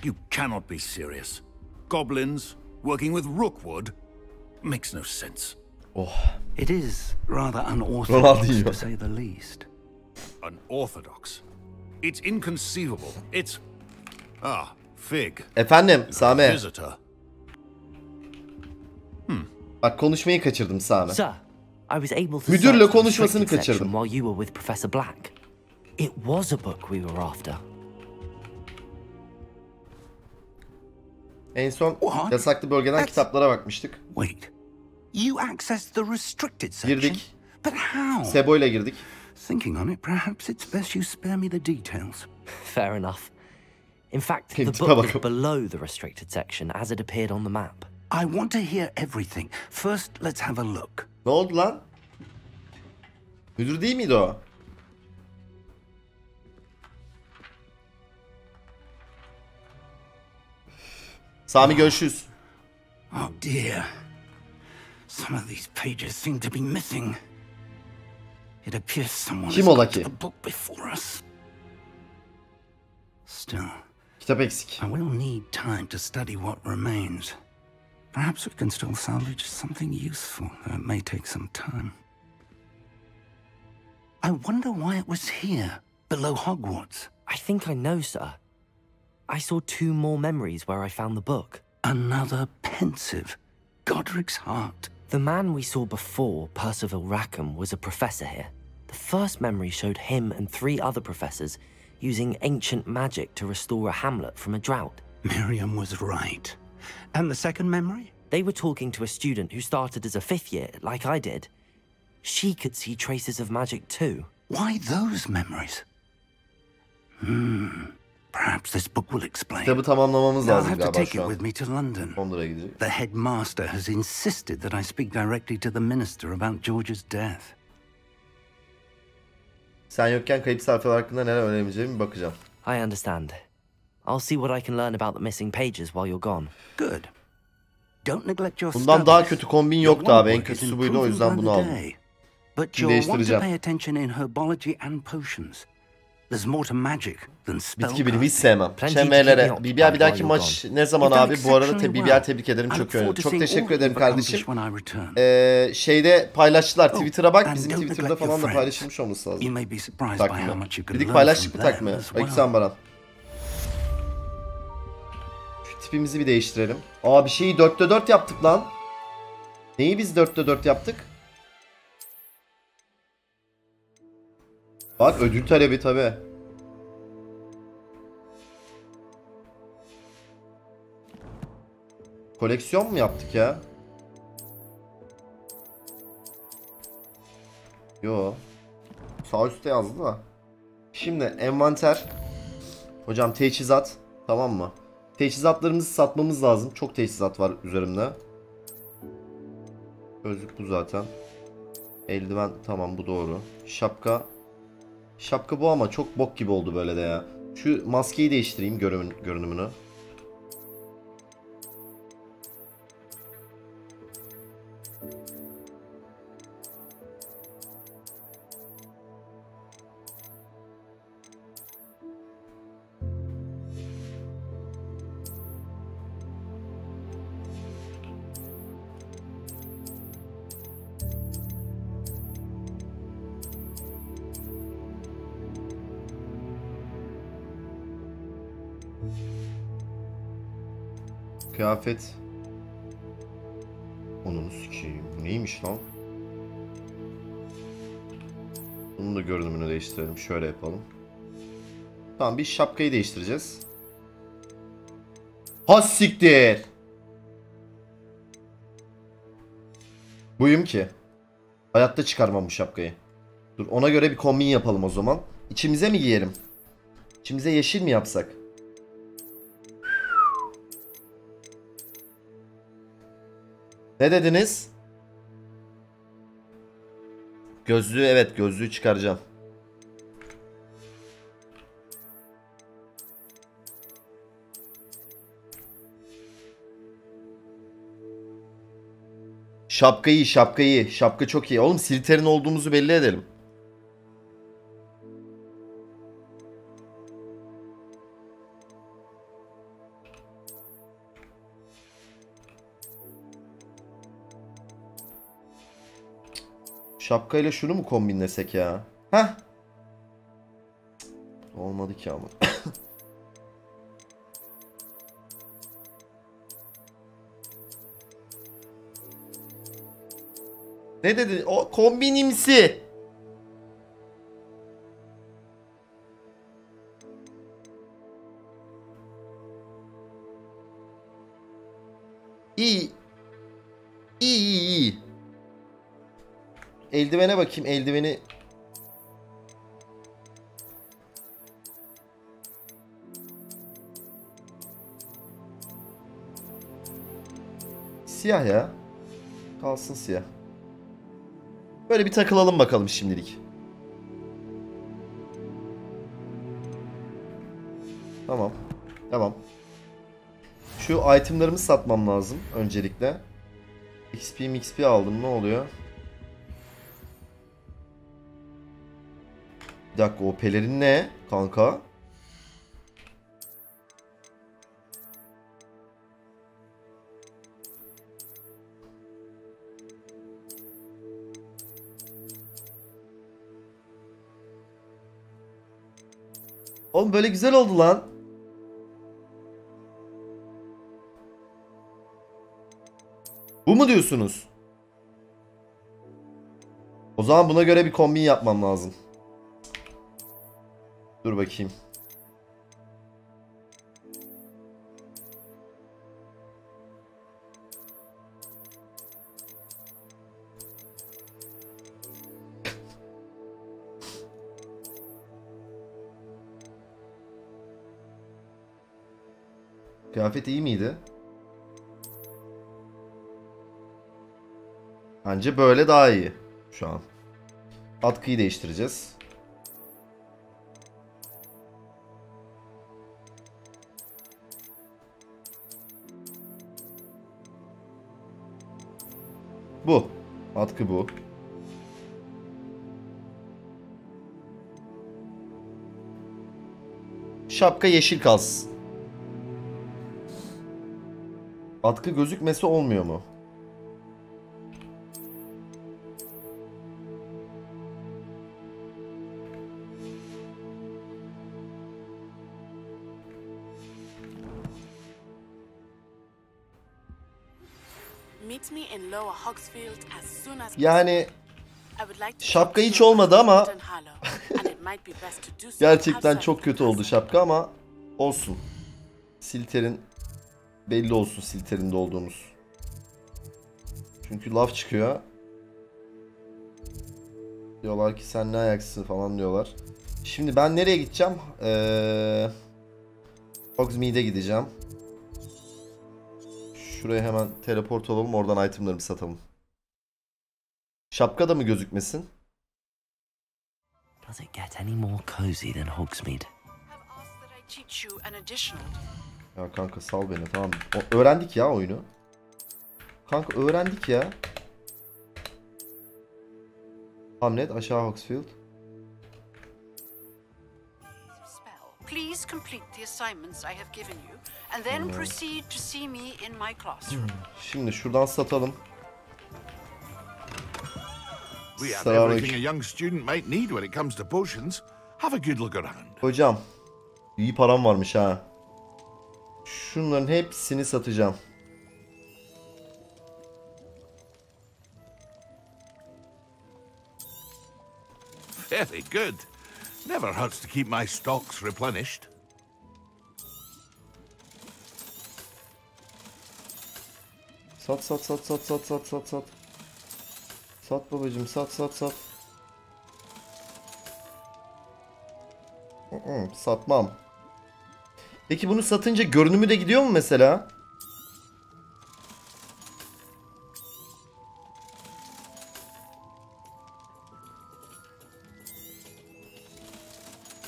You cannot be serious. Goblins working with Rookwood makes no sense. Oh. It is rather unorthodox to say the least. Unorthodox? It's inconceivable. It's... Fig. Efendim Sami. Visitor. Bak konuşmayı kaçırdım Sami. Sir, I was able to Müdürle konuşmasını kaçırdım. While you were with Professor Black. It was a book we were after. En son yasaklı bölgeden kitaplara bakmıştık. Wait. You accessed the restricted section? Girdik. But how? Sebo ile girdik. Thinking on it, perhaps it's best you spare me the details. Fair enough. In fact, the book was below the restricted section as it appeared on the map. I want to hear everything. First, let's have a look. Ne oldu lan? Müdür değil miydi o? Sami görüşürüz. Oh dear. Some of these pages seem to be missing. It appears someone has got the book before us. Still, kitap eksik. I will need time to study what remains. Perhaps we can still salvage something useful, though it may take some time. I wonder why it was here, below Hogwarts. I think I know, sir. I saw 2 more memories where I found the book. Another pensive. Godric's heart. The man we saw before, Percival Rackham, was a professor here. The first memory showed him and 3 other professors using ancient magic to restore a hamlet from a drought. Miriam was right. And the second memory? They were talking to a student who started as a 5th year, like I did. She could see traces of magic too. Why those memories? Perhaps this book will explain. Kitabı tamamlamamız lazım I'll have to galiba take şu it an. with me to London. Londra'ya gidecek. The headmaster has insisted that I speak directly to the minister about George's death. Sen yokken kayıp sayfalar hakkında neler öğrenebileceğimi bakacağım. I understand. I'll see what I can learn about the missing pages while you're gone. Good. Don't neglect your studies. Bundan daha kötü kombin yoktu abi. En kötüsü buydu, o yüzden bunu aldım. But you'll want to pay attention in herbology and potions. There's more to magic than spell. Bitki bilimi hiç sevmem. Şemvelere. Bir dahaki maç ne zaman abi? Bu arada BBR tebrik ederim, çok önemli. Çok teşekkür ederim kardeşim. Şeyde paylaştılar. Twitter'a bak. Bizim Twitter'da falan da paylaşılmış olması lazım. Takvimi. Dedik paylaştık mı takvimi? Aleykümselam Baran. Şu tipimizi bir değiştirelim. Aa, bir şeyi 4'te 4 yaptık lan. Neyi biz 4'te 4 yaptık? Bak, ödül talebi tabi. Koleksiyon mu yaptık ya? Yo. Sağ üstte yazdı da. Şimdi envanter. Hocam teçhizat. Tamam mı? Teçhizatlarımızı satmamız lazım. Çok teçhizat var üzerimde. Gözlük bu zaten. Eldiven tamam, bu doğru. Şapka. Şapka bu ama çok bok gibi oldu böyle de ya. Şu maskeyi değiştireyim, görünümünü. Kıyafet. Onu sikeyim. Bu neymiş lan? Bunun da görünümünü değiştirelim. Şöyle yapalım. Tamam, bir şapkayı değiştireceğiz. Has siktir. Buyum ki. Hayatta çıkarmam bu şapkayı. Dur, ona göre bir kombin yapalım o zaman. İçimize mi giyelim? İçimize yeşil mi yapsak? Ne dediniz? Gözlüğü, evet, gözlüğü çıkaracağım. Şapkayı, şapkayı. Şapka çok iyi. Oğlum Slytherin olduğumuzu belli edelim. Şapkayla şunu mu kombinlesek ya? Heh. Olmadı ki ama. Ne dedi? O kombinimsi. İyi. İyi. Eldivene bakayım. Eldiveni. Siyah ya. Kalsın siyah. Böyle bir takılalım bakalım şimdilik. Tamam. Tamam. Şu itemlarımı satmam lazım öncelikle. XP aldım, ne oluyor? Bir dakika, o pelerin ne kanka? Oğlum böyle güzel oldu lan. Bu mu diyorsunuz? O zaman buna göre bir kombin yapmam lazım. Dur bakayım. Kıyafet iyi miydi? Bence böyle daha iyi şu an. Atkıyı değiştireceğiz. Bu. Atkı bu. Şapka yeşil kalsın. Atkı gözükmesi olmuyor mu? Yani şapka hiç olmadı ama gerçekten çok kötü oldu şapka ama olsun. Silter'in belli olsun, Silter'inde olduğunuz. Çünkü laf çıkıyor. Diyorlar ki sen ne ayaksın falan diyorlar. Şimdi ben nereye gideceğim? Hogsmeade'e gideceğim. Şuraya hemen teleport olalım, oradan itemlerimi satalım. Şapka da mı gözükmesin? Does it get any more cozy than Hogsmeade? Ya kanka sal beni, tamam. Öğrendik ya oyunu. Kanka öğrendik ya. Hamlet aşağı Hogsfield. Please complete the assignments I have given you and then proceed to see me in my classroom. Şimdi şuradan satalım. We have everything a young student might need when it comes to potions. Have a good look around. Hocam, iyi param varmış ha. Şunların hepsini satacağım. Very good. Never hurts to keep my stocks replenished. Sat. Sat babacım, sat. Satmam. Peki bunu satınca görünümü de gidiyor mu mesela?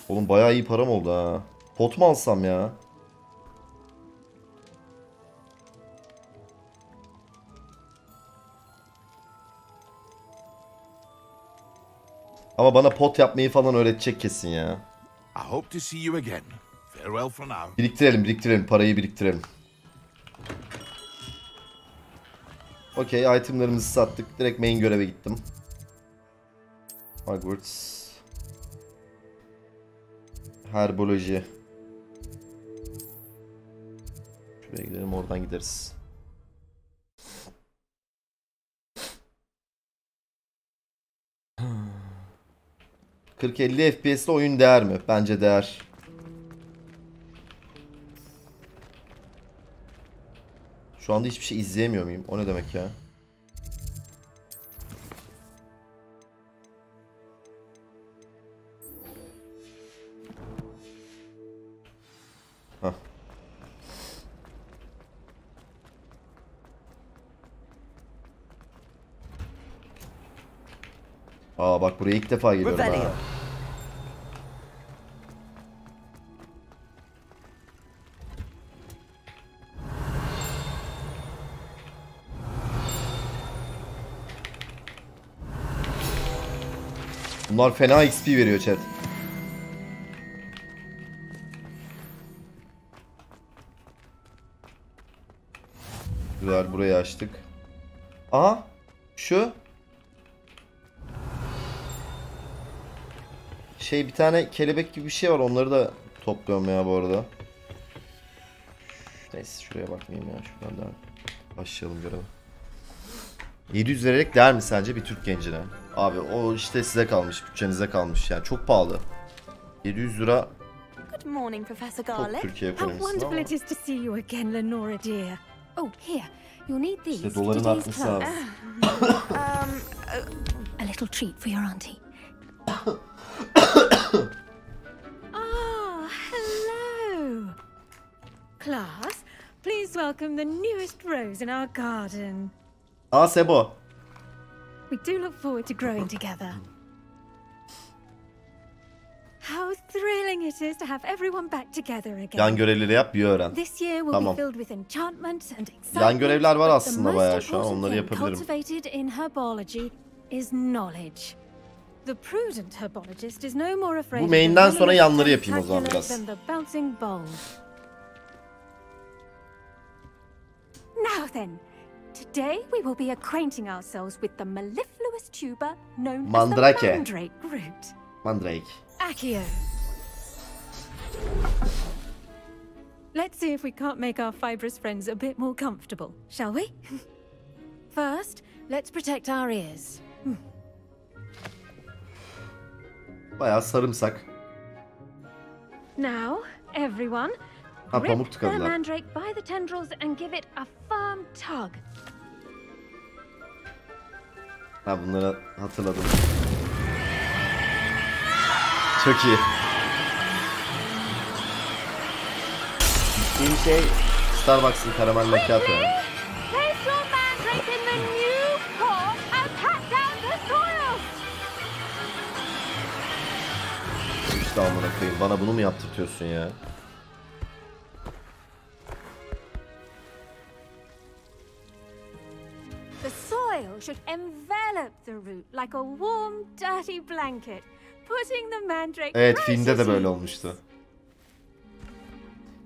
Oğlum bayağı iyi param oldu ha. Pot mu alsam ya? Ama bana pot yapmayı falan öğretecek kesin ya. I hope to see you again. Farewell for now. Biriktirelim. Parayı biriktirelim. Okey, itemlerimizi sattık. Direkt main göreve gittim. Hogwarts. Herboloji. Şuraya gidelim, oradan gideriz. ...40-50 FPS'de oyun değer mi? Bence değer. Şu anda hiçbir şey izleyemiyor muyum? O ne demek ya? Hah. Aa bak, buraya ilk defa geliyorum ha. Bunlar fena XP veriyor chat. Güzel, burayı açtık. Aha, şu bir tane kelebek gibi bir şey var, onları da topluyorum ya bu arada. Neyse, şuraya bakmayayım ya, şuradan da başlayalım görelim. 700 vererek değer mi sence bir Türk gencine? Abi o işte size kalmış, bütçenize kalmış yani, çok pahalı. 700 lira. Good morning, Professor Çok Garlic. Türkiye How ekonomisi wonderful ama. it is to see you again, Lenora dear. Oh, here. You'll need these. İşte for doların today's artması class. lazım. A little treat for your auntie. Ah, hello. Class, please welcome the newest rose in our garden. Aa, Sebo. We do look forward to growing together. How thrilling it is to have everyone back together again. Yan görevleri yap, bir öğren. This year will Tamam. be filled with enchantment and excitement. Yan görevler var but aslında the bayağı most şu an, important onları thing yapabilirim. cultivated in herbology is knowledge. The prudent herbologist is no more afraid Bu main'den of the sonra venomous yanları yapayım o zaman tentacular biraz. than the bouncing bowl. Now then, today we will be acquainting ourselves with the mellifluous tuber known Mandrake. as the mandrake root. Mandrake. Accio. Let's see if we can't make our fibrous friends a bit more comfortable, shall we? First, let's protect our ears. Bayağı sarımsak. Now, everyone, Ha, grip pamuk the tıkadılar. mandrake by the tendrils and give it a firm tug. Ha, bunları hatırladım. Çok iyi. İyi şey Starbucks'ın karamel macchiato. Place your mandrake in the new pot and pat down the soil. İşte amına koyayım, bana bunu mu yaptırtıyorsun ya? The soil should envelop the root like a warm, dirty blanket, putting the mandrake. Evet, filmde de böyle olmuştu.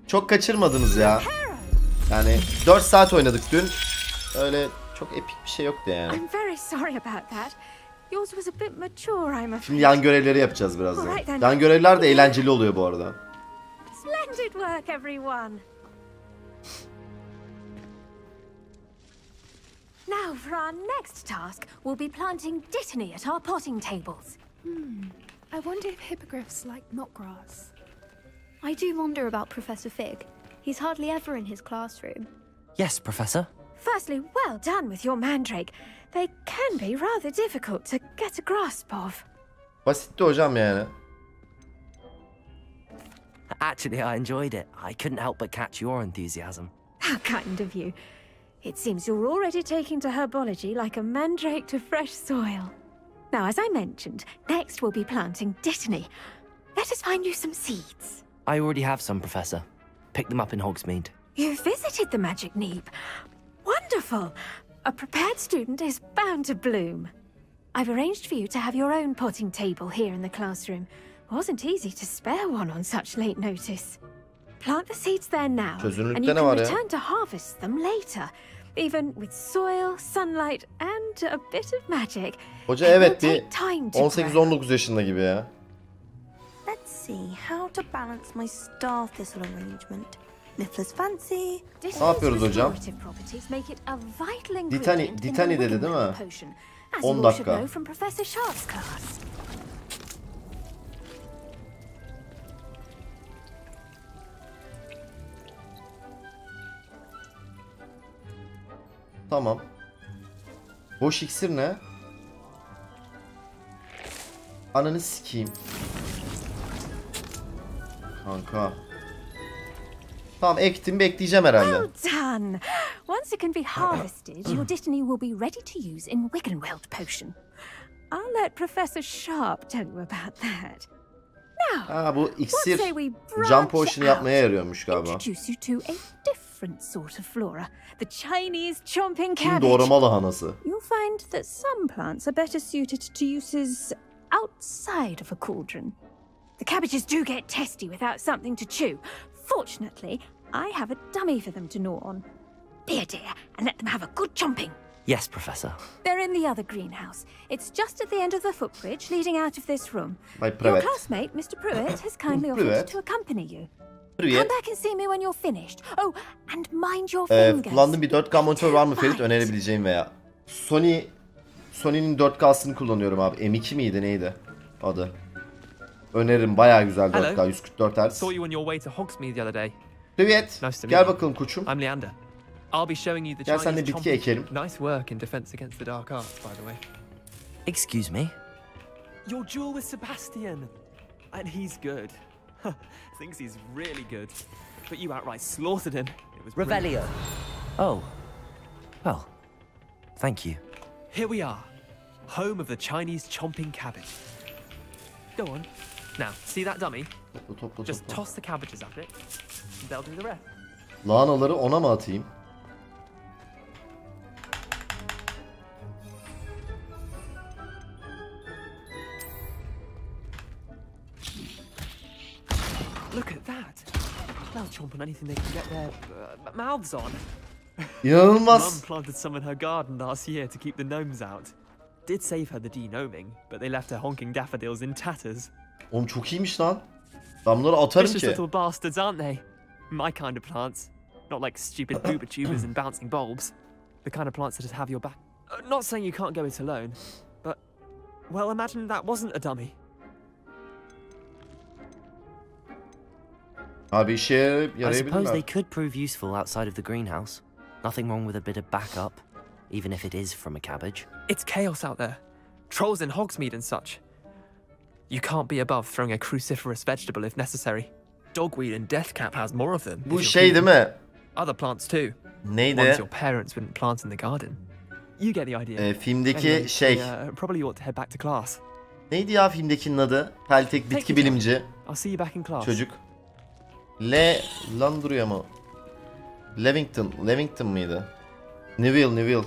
Çok kaçırmadınız ya. Yani 4 saat oynadık dün. Öyle çok epik bir şey yoktu yani. I'm very sorry about that. Yours was a bit mature, I'm afraid. Şimdi yan görevleri yapacağız birazdan. Yan görevler de eğlenceli oluyor bu arada. Splendid work, everyone. Now for our next task, we'll be planting dittany at our potting tables. I wonder if hippogriffs like knotgrass. I do wonder about Professor Fig. He's hardly ever in his classroom. Yes, Professor. Firstly, well done with your mandrake. They can be rather difficult to get a grasp of. Basitti hocam yani. Actually, I enjoyed it. I couldn't help but catch your enthusiasm. How kind of you. It seems you're already taking to herbology like a mandrake to fresh soil. Now, as I mentioned, next we'll be planting dittany. Let us find you some seeds. I already have some, Professor. Picked them up in Hogsmeade. You visited the Magic Neep. Wonderful. A prepared student is bound to bloom. I've arranged for you to have your own potting table here in the classroom. Wasn't easy to spare one on such late notice. Plant the seeds there now, and you Çözünürlükte ne can var ya? return to harvest them later. Even with soil, sunlight and a bit of magic. Hoca evet bir 18-19 yaşında gibi ya. Let's see how to balance my star thistle arrangement. Niffler's fancy. Ne yapıyoruz hocam? Ditani dedi değil mi? 10 dakika. Tamam. Boş iksir ne? Ananı sikeyim. Kanka. Tamam ektim, bekleyeceğim herhalde. Well done. Once it can be harvested, your Dittany will be ready to use in Wiggenweld potion. I'll let Professor Sharp tell you about that. Now, bu iksir jump potion yapmaya yarıyormuş galiba. Introduce you to a different sort of flora, the Chinese chomping Çin cabbage. doğrama lahanası. You'll find that some plants are better suited to uses outside of a cauldron. The cabbages do get testy without something to chew. Fortunately, I have a dummy for them to gnaw on. Be a dear and let them have a good chomping. Yes, Professor. They're in the other greenhouse. It's just at the end of the footbridge leading out of this room. Your classmate, Mr. Pruitt, has kindly offered to accompany you. Come back and see me when you're finished. Oh, and mind your fingers. Kullandığım bir 4K monitör var mı Ferit? Önerebileceğim veya. Sony'nin 4K'sını kullanıyorum abi. M2 miydi neydi adı? Öneririm, bayağı güzel 4K, 144 Hz. Saw you on your way to Hogsmeade the other day. Evet. Gel bakalım koçum. I'm Leander. I'll be showing you the Gel sen de bitki ekelim. Nice work in defense against the dark arts, by the way. Excuse me? Your duel with Sebastian. And he's good. Thinks he's really good. But you outright slaughtered him. It was Revelio. Oh. Well. Thank you. Here we are. Home of the Chinese chomping cabbage. Go on. Now, see that dummy? Just toss the cabbages at it. They'll do the rest. Lahanaları ona mı atayım? Look at that. They'll chomp on anything they can get their mouths on. İnanılmaz. Mum planted some in her garden last year to keep the gnomes out. Did save her the denoming, but they left her honking daffodils in tatters. Oğlum çok iyiymiş lan. Ben bunları atarım Vicious ki. little bastards, aren't they? My kind of plants. Not like stupid booba tubers and bouncing bulbs. The kind of plants that have your back. Not saying you can't go it alone, but... Well, imagine that wasn't a dummy. Abi işe yarayabilirler. I suppose they could prove useful outside of the greenhouse. Nothing wrong with a bit of backup, even if it is from a cabbage. It's chaos out there. Trolls in Hogsmeade and such. You can't be above throwing a cruciferous vegetable if necessary. Dogweed and deathcap has more of them. Bu şey değil mi? Other plants too. Neydi? Ones your parents wouldn't plant in the garden. You get the idea. Filmdeki anyway, şey. Probably ought to head back to class. Neydi ya filmdekinin adı? Peltek bitki bilimci. I'll see you back in class. Çocuk. Lan duruyor mu? Levington mıydı? Neville.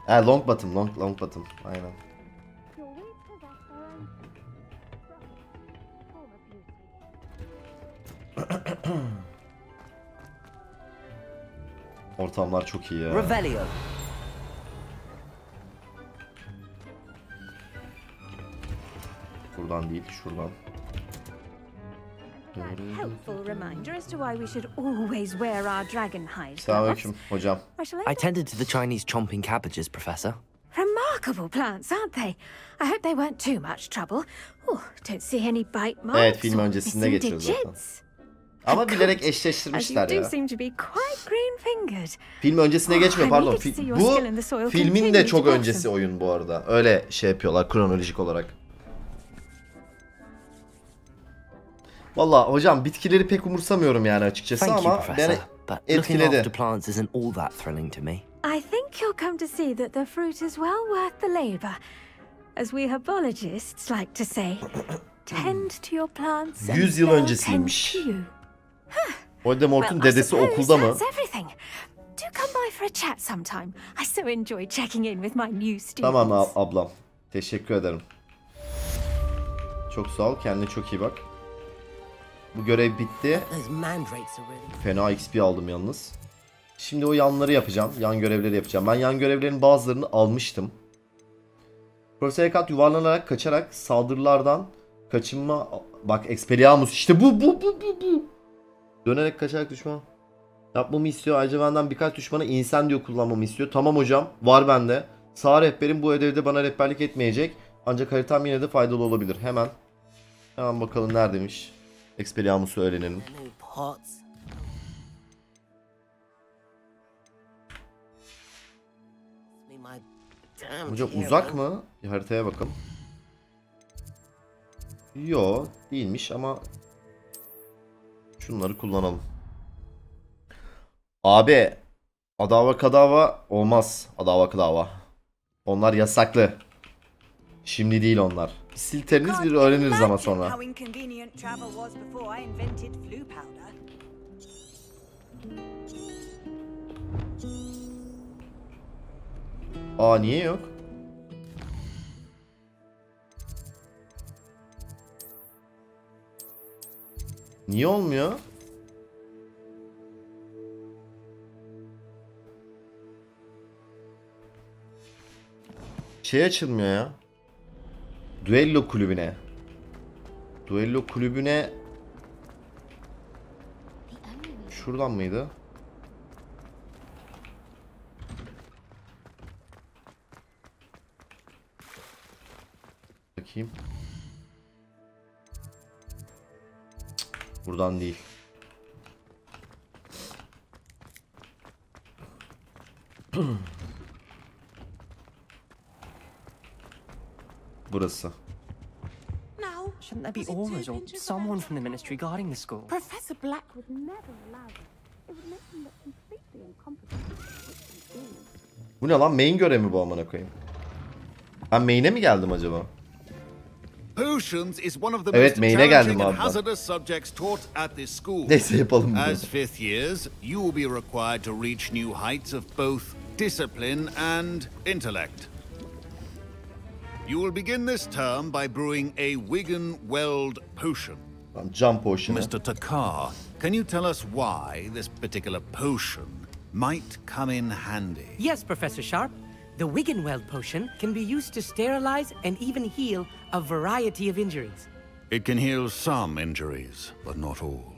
Longbottom. Aynen. Ortamlar çok iyi ya. Revelio. Buradan değil, şuradan. Helpful reminder as to why we should always wear our dragon hide. Selamünaleyküm hocam. I tended to the Chinese chomping cabbages, Professor. Remarkable plants, aren't they? I hope they weren't too much trouble. Oh, don't see any bite marks. Evet, film öncesinde geçiyor zaten. Ama bilerek eşleştirmişler ya. Film öncesine geçmiyor, pardon. Bu filmin de çok öncesi oyun bu arada. Öyle şey yapıyorlar kronolojik olarak. Vallahi hocam bitkileri pek umursamıyorum yani açıkçası ama beni etkiledi. I think you'll come to see that the fruit is well worth the labor. As we herbologists like to say, tend to your plants. 100 yıl öncesiymiş. Voldemort'un dedesi okulda mı? Tamam ablam. Teşekkür ederim. Çok sağ ol. Kendine çok iyi bak. Bu görev bitti. Fena XP aldım yalnız. Şimdi o yanları yapacağım. Yan görevleri yapacağım. Ben yan görevlerin bazılarını almıştım. Profesör Ekat yuvarlanarak kaçarak saldırılardan kaçınma... Bak Expelliarmus işte bu. Dönerek kaçarak düşman yapmamı istiyor. Ayrıca benden birkaç düşmana incendio kullanmamı istiyor. Tamam hocam, var bende. Sağ rehberim bu ödevde bana rehberlik etmeyecek. Ancak haritam yine de faydalı olabilir. Hemen bakalım neredeymiş. Expelliarmus'u öğrenelim. Hocam uzak mı? Bir haritaya bakalım. Yo, değilmiş ama şunları kullanalım. Abi adava kadava olmaz. Adava kadava. Onlar yasaklı. Şimdi değil onlar. Silteriniz bir öğreniriz ama sonra. Aa niye yok? Niye olmuyor? Şey açılmıyor ya. Düello kulübüne. Düello kulübüne. Şuradan mıydı? Bakayım. Buradan değil. Burası. Shouldn't there be orders or someone from the ministry guarding the school? Professor Black would never allow this. It would make him look completely incompetent. Bu ne lan? Main görevi mi bu amına koyayım? Ben main'e mi geldim acaba? Evet, main'e geldim abi. Neyse yapalım bunu. As fifth years, you will be required to reach new heights of both discipline and intellect. You will begin this term by brewing a Wiggenweld potion. Jump potion. Mr. Takar, can you tell us why this particular potion might come in handy? Yes, Professor Sharp. The Wiggenweld potion can be used to sterilize and even heal a variety of injuries. It can heal some injuries, but not all.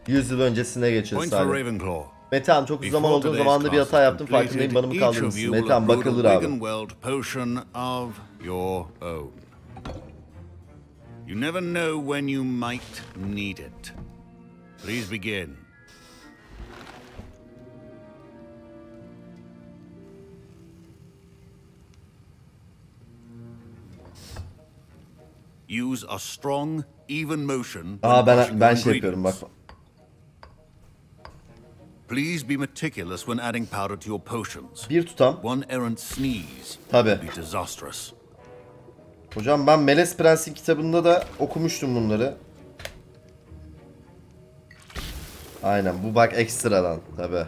100 yıl öncesine geçiyoruz sadece. Metehan çok uzun zaman olduğu zamanında bir hata yaptım. Farkındayım, bana mı kaldınız? Metehan bakılır abi. You never know when you might need it. Please begin. Use a strong, even motion. Ben şey yapıyorum bak. Please be meticulous when adding powder to your potions. Bir tutam. One errant sneeze Tabii. would be disastrous. Hocam ben Melez Prens'in kitabında da okumuştum bunları. Aynen bu bak ekstradan tabii.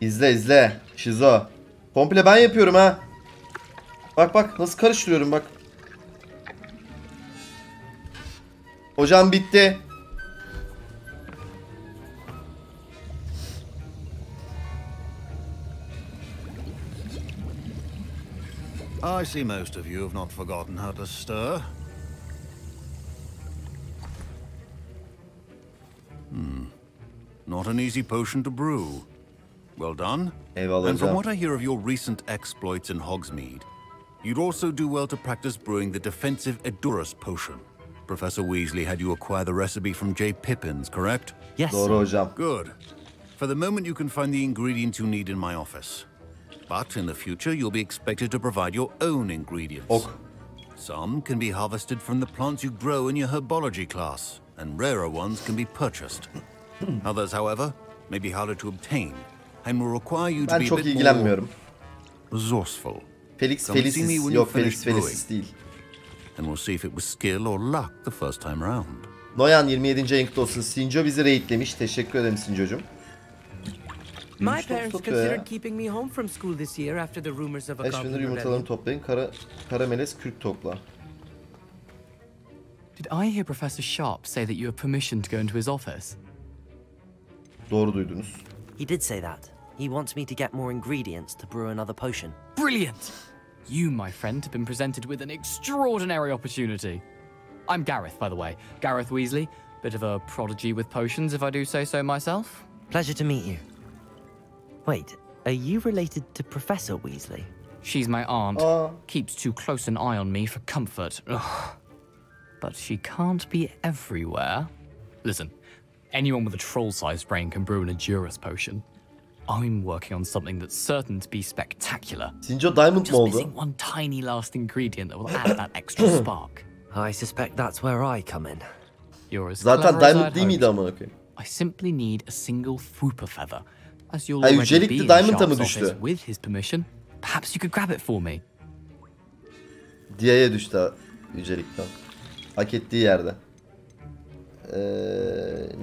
İzle. Şizo. Komple ben yapıyorum ha. Bak nasıl karıştırıyorum bak. Hocam bitti. I see most of you have not forgotten how to stir. Not an easy potion to brew. Well done. Eyvallah and from hocam. what I hear of your recent exploits in Hogsmeade, you'd also do well to practice brewing the defensive Edurus potion. Professor Weasley had you acquire the recipe from J. Pippin's, correct? Yes. Doğru hocam. Good. For the moment you can find the ingredients you need in my office. But in the future you'll be expected to provide your own ingredients. Ok. Some can be harvested from the plants you grow in your herbology class, and rarer ones can be purchased. Others, however, may be harder to obtain, and will require you to Ben be a çok bit ilgilenmiyorum. more resourceful. Felix Come see me Felicis. when Yok you've Felix finished Felicis değil. And we'll see if it was skill or luck the first time round. Noyan 27. ayın kutlu olsun. Sinco bizi raidlemiş. Teşekkür ederim Sinco'cum. My parents considered keeping me home from school this year after the rumors of a 5 gündür yumurtalarını toplayın. Kara melez kürk topla. Did I hear Professor Sharp say that you have permission to go into his office? Doğru duydunuz. He did say that. He wants me to get more ingredients to brew another potion. Brilliant! You, my friend, have been presented with an extraordinary opportunity. I'm Gareth, by the way. Gareth Weasley. Bit of a prodigy with potions, if I do say so myself. Pleasure to meet you. Wait, are you related to Professor Weasley? She's my aunt. Keeps too close an eye on me for comfort. Ugh. But she can't be everywhere. Listen, anyone with a troll-sized brain can brew an Edurus potion. I'm working on something that's certain to be spectacular. Sinjo Diamond Just missing one tiny last ingredient that will add that extra spark. I suspect that's where I come in. You're as Zaten clever as Diamond I'd değil miydi hoped. amına koyayım? I simply need a single Fwooper feather. As you'll Ha, already yücelik be de in Diamond'a mı Sharp's düştü? office with his permission, perhaps you could grab it for me. Diye'ye düştü yücelikten. Hak ettiği yerde.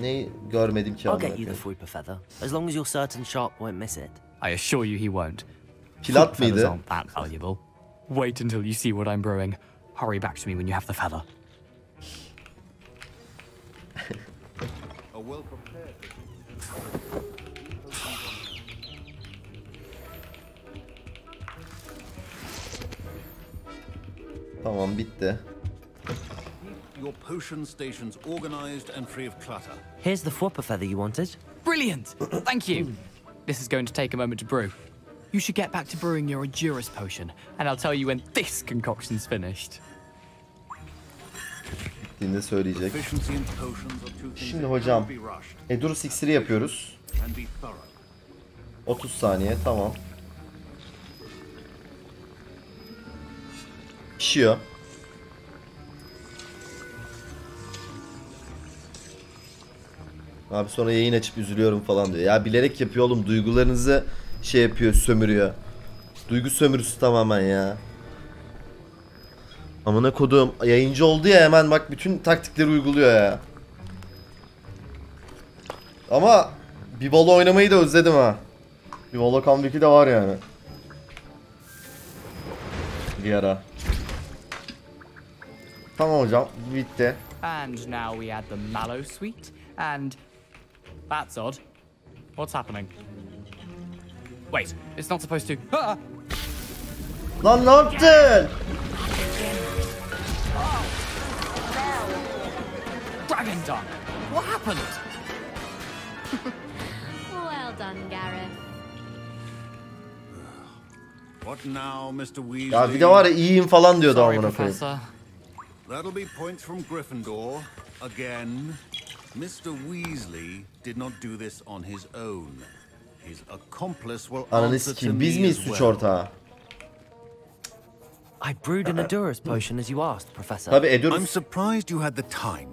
Ne görmedim ki I'll amına get you the koyayım. Fwooper feather, as long as you're certain Sharp won't miss it. I assure you he won't. Pilat Fwooper feathers mıydı? aren't that valuable. Wait until you see what I'm brewing. Hurry back to me when you have the feather. Tamam bitti. Your potion stations organized and free of clutter. Here's the Fwooper feather you wanted. Brilliant! Thank you. This is going to take a moment to brew. You should get back to brewing your Edurus potion, and I'll tell you when this concoction's finished. Bittiğinde söyleyecek. Şimdi hocam Edurus iksiri yapıyoruz. 30 saniye tamam. Pişiyor. Abi sonra yayın açıp üzülüyorum falan diyor. Ya bilerek yapıyor oğlum, duygularınızı şey yapıyor, sömürüyor. Duygu sömürüsü tamamen ya. Amına kodum, yayıncı oldu ya hemen bak bütün taktikleri uyguluyor ya. Ama bir Valo oynamayı da özledim ha. Bir Valo comeback'i de var yani. Bir ara. Tamam hocam, bitti. And now we add the mallow sweet, and that's odd. What's happening? Wait, it's not supposed to. Ah! Lan ne yaptın? Dragon Dunk! What happened? Well done, Gareth. What now, Mr. Weasley? Ya bir de var ya iyiyim falan diyordu amına koyayım. That'll be points from Gryffindor. Again, Mr. Weasley did not do this on his own. His accomplice will Ananı answer to sikeyim, biz me miyiz as suç well. ortağı? I brewed an Edurus potion as you asked, Professor. Tabii Edurus. I'm surprised you had the time.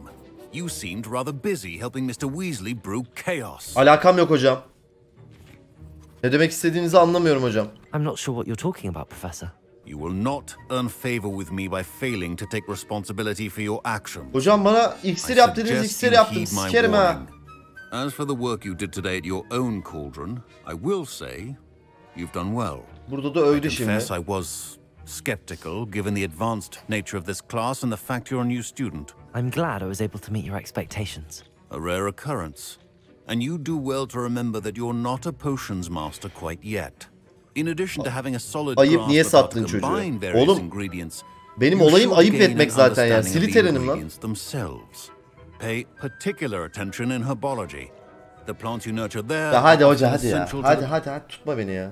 You seemed rather busy helping Mr. Weasley brew chaos. Alakam yok hocam. Ne demek istediğinizi anlamıyorum hocam. I'm not sure what you're talking about, Professor. You will not earn favor with me by failing to take responsibility for your actions. Hocam bana iksir yap dediniz, iksir yaptım. Sikerim ha. As for the work you did today at your own cauldron, I will say you've done well. Burada da övdü I şimdi. confess I was skeptical given the advanced nature of this class and the fact you're a new student. I'm glad I was able to meet your expectations. A rare occurrence. And you do well to remember that you're not a potions master quite yet. In addition to having a solid Ayıp, niye grasp of how to sattın çocuğu? combine various Oğlum, ingredients, benim you olayım should ayıp gain etmek an zaten ya. understanding of the Slytherin'im lan. ingredients themselves. Pay particular attention in herbology. The plants you nurture there Ya hadi are hoca often hadi ya. essential to Hadi the- hadi tutma beni ya.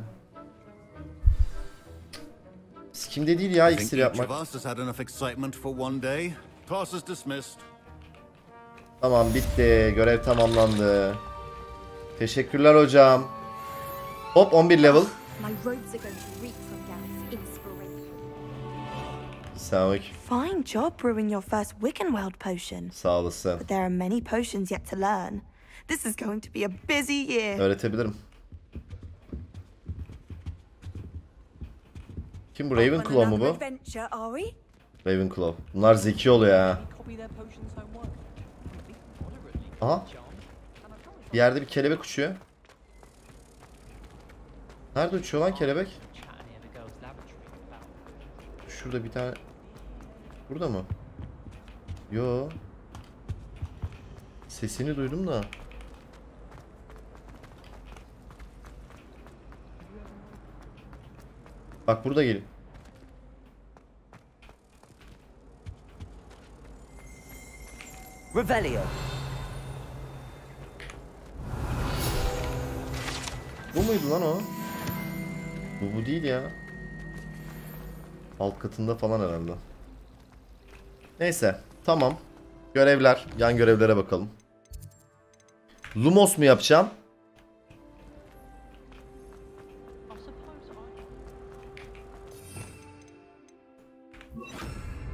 Sikimde değil ya I think iksir each yapmak. of us has had enough excitement for one day. Class is dismissed. Tamam bitti. Görev tamamlandı. Teşekkürler hocam. Hop 11 level. My robes are going to reek from Gareth's inspiration. Selamünaleyküm. Fine job brewing your first Wiccanweld potion. Sağ olasın. But there are many potions yet to learn. This is going to be a busy year. Öğretebilirim. Kim bu? Ravenclaw mu bu? Ravenclaw. Bunlar zeki oluyor ha. Aha. Bir yerde bir kelebek uçuyor. Nerede uçuyor lan kelebek? Şurada bir tane. Burada mı? Yo. Sesini duydum da. Bak burada gelin. Revelio. Bu muydu lan o? Bu değil ya. Alt katında falan herhalde. Neyse. Tamam. Görevler. Yan görevlere bakalım. Lumos mu yapacağım?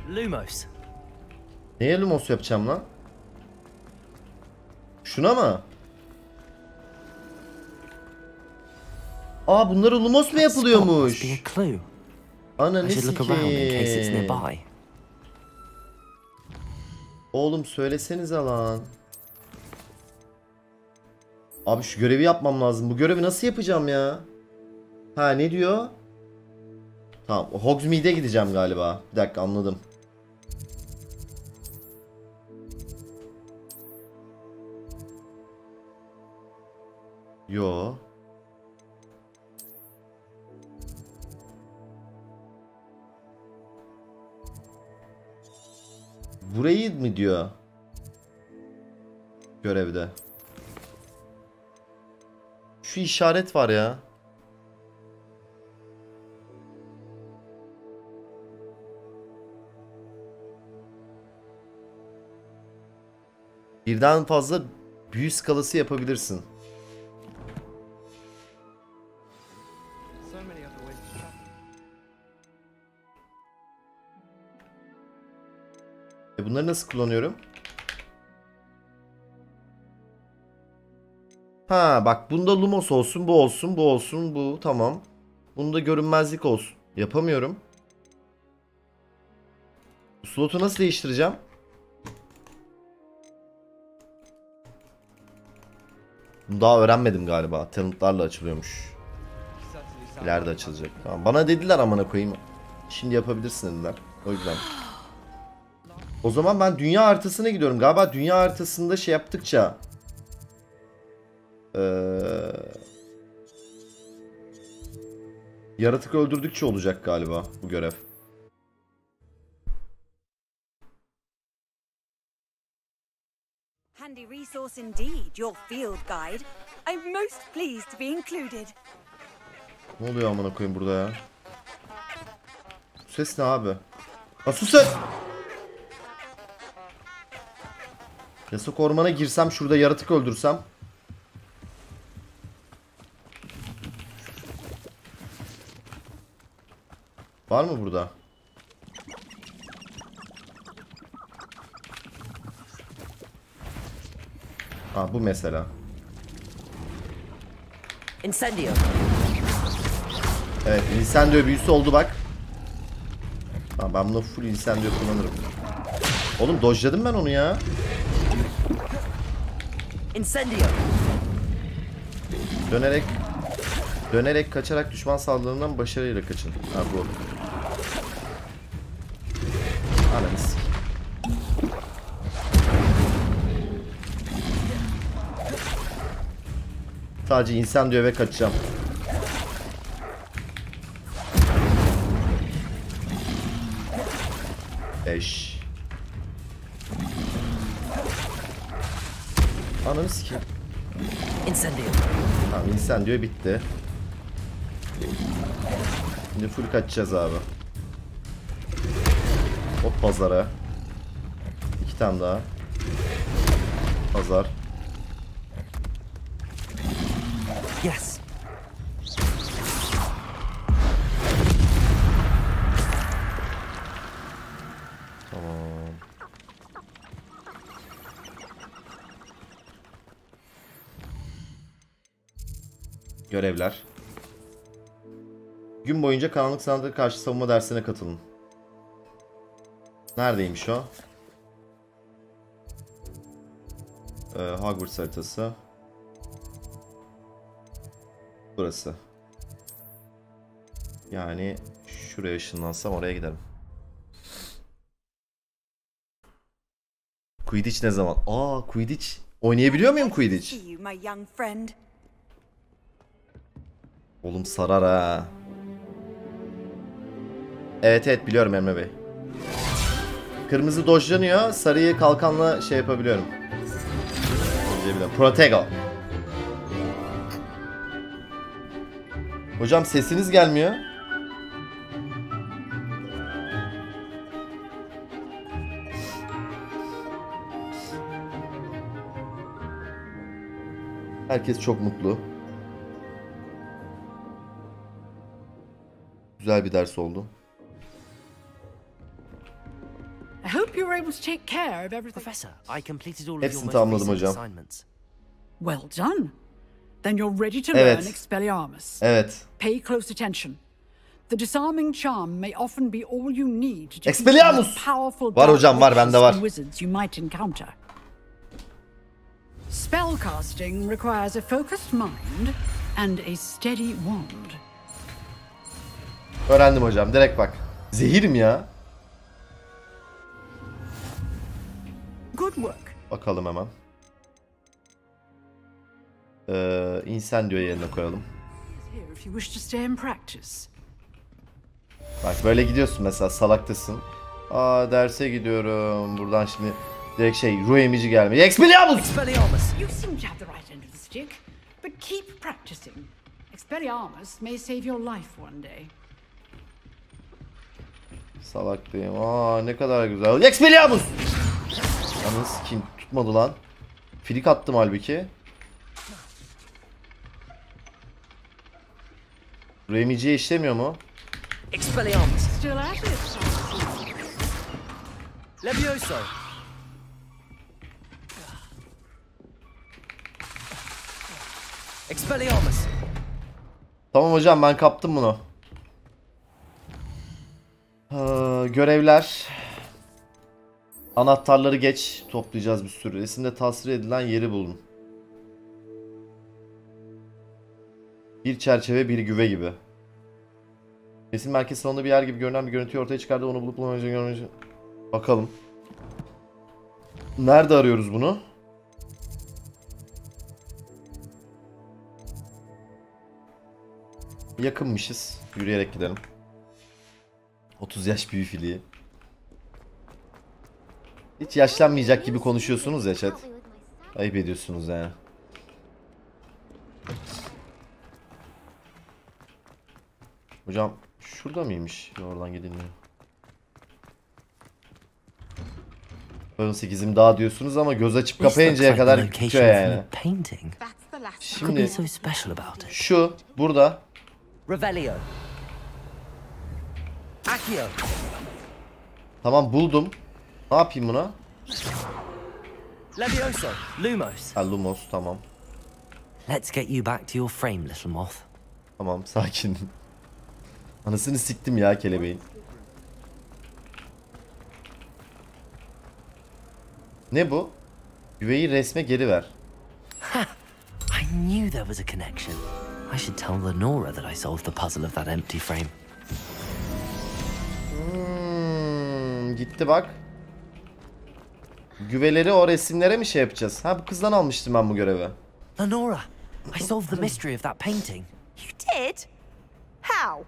Lumos. Neye Lumos yapacağım lan? Şuna mı? Aa, bunları Lumos mu yapılıyormuş? Ananı sikeyim. Oğlum söylesenize lan. Abi şu görevi yapmam lazım. Bu görevi nasıl yapacağım ya? Ha, ne diyor? Tamam, Hogsmeade'e gideceğim galiba. Bir dakika, anladım. Yo. Burayı mı diyor? Görevde. Şu işaret var ya. Birden fazla büyü skalası yapabilirsin. Bunları nasıl kullanıyorum? Ha bak, bunda Lumos olsun, bu olsun, bu olsun, bu tamam. Bunda görünmezlik olsun. Yapamıyorum. Slotu nasıl değiştireceğim? Bunu daha öğrenmedim galiba. Talentlarla açılıyormuş. İleride açılacak. Tamam. Bana dediler amına koyayım. Şimdi yapabilirsin dediler. O yüzden. O zaman ben dünya haritasına gidiyorum. Galiba dünya haritasında şey yaptıkça yaratık öldürdükçe olacak galiba bu görev. Handy resource indeed, your field guide. I'm most pleased to be included. Ne oluyor amına koyayım burada ya? Bu ses ne abi? Ha, sus ses! Yasak ormana girsem, şurada yaratık öldürsem. Var mı burada? Ha, bu mesela. Incendio. Evet, incendio büyüsü oldu bak. Ha, ben bunu full incendio kullanırım. Oğlum dodge'ladım ben onu ya. Incendio. Dönerek kaçarak düşman saldırılarından başarıyla kaçın. Ha, bu. Ananız. Sadece incendio ve kaçacağım. Eş. Ananı sikeyim. Incendio. Tamam, incendio bitti. Şimdi full kaçacağız abi. Hop pazara. 2 tane daha. Pazar. Yes. Tamam. Görevler. Gün boyunca karanlık sanatlara karşı savunma dersine katılın. Neredeymiş o? Hogwarts haritası. Burası. Yani şuraya ışınlansam oraya giderim. Quidditch ne zaman? Aa, Quidditch. Oynayabiliyor muyum Quidditch? Oğlum sarar ha. Evet biliyorum Emre Bey. Kırmızı dojlanıyor. Sarıyı kalkanla şey yapabiliyorum. Protego. Hocam sesiniz gelmiyor. Herkes çok mutlu. Güzel bir ders oldu. I hope you were able to take care of everything. Professor, I completed all of your Hepsini most tamamladım recent hocam. assignments. Well done. Then you're ready to learn Expelliarmus. Evet. Pay close attention. The disarming charm may often be all you need to Expelliarmus. powerful Var hocam, var, bende var. wizards you might encounter. Spellcasting requires a focused mind and a steady wand. Öğrendim hocam. Direkt bak. Zehirim ya. Good work. Bakalım hemen. Incendio yerine koyalım. Here if you wish to stay and practice. Bak böyle gidiyorsun mesela, salaktasın. Aa, derse gidiyorum. Buradan şimdi direkt ruh emici gelmiyor. Expelliarmus! You seem to have the right end of the stick, but keep practicing. Expelliarmus may save your life one day. Salaklıyım. Aa, ne kadar güzel. Expelliarmus! Ananı sikeyim, tutmadı lan. Filik attım halbuki. Ruh emiciye işlemiyor mu? Expelliarmus. Still at it. Levioso. Expelliarmus. Tamam hocam, ben kaptım bunu. Görevler. Anahtarları geç. Toplayacağız bir sürü. Resimde tasvir edilen yeri bulun. Bir çerçeve, bir güve gibi. Resim merkez salonunda bir yer gibi görünen bir görüntüyü ortaya çıkardı. Onu bulup bulamayacağını görmeyeceğim. Bakalım. Nerede arıyoruz bunu? Yakınmışız. Yürüyerek gidelim. 30 yaş büyü filiği. Hiç yaşlanmayacak gibi konuşuyorsunuz ya chat. Ayıp ediyorsunuz yani. Hocam şurada mıymış? Oradan gidilmiyor. 18'im daha diyorsunuz ama göz açıp kapayıncaya kadar bitiyor yani. Şimdi şu burada. Revelio. Accio. Tamam, buldum. Ne yapayım buna? Levioso. Lumos. Ha, Lumos, tamam. Let's get you back to your frame, little moth. Tamam, sakin. Anasını siktim ya kelebeğin. Ne bu? Güveyi resme geri ver. I knew there was a connection. I should tell Lenora that I solved the puzzle of that empty frame. Gitti bak. Güveleri o resimlere mi şey yapacağız? Ha, bu kızdan almıştım ben bu görevi. Lenora, I solved the mystery of that painting. You did? How?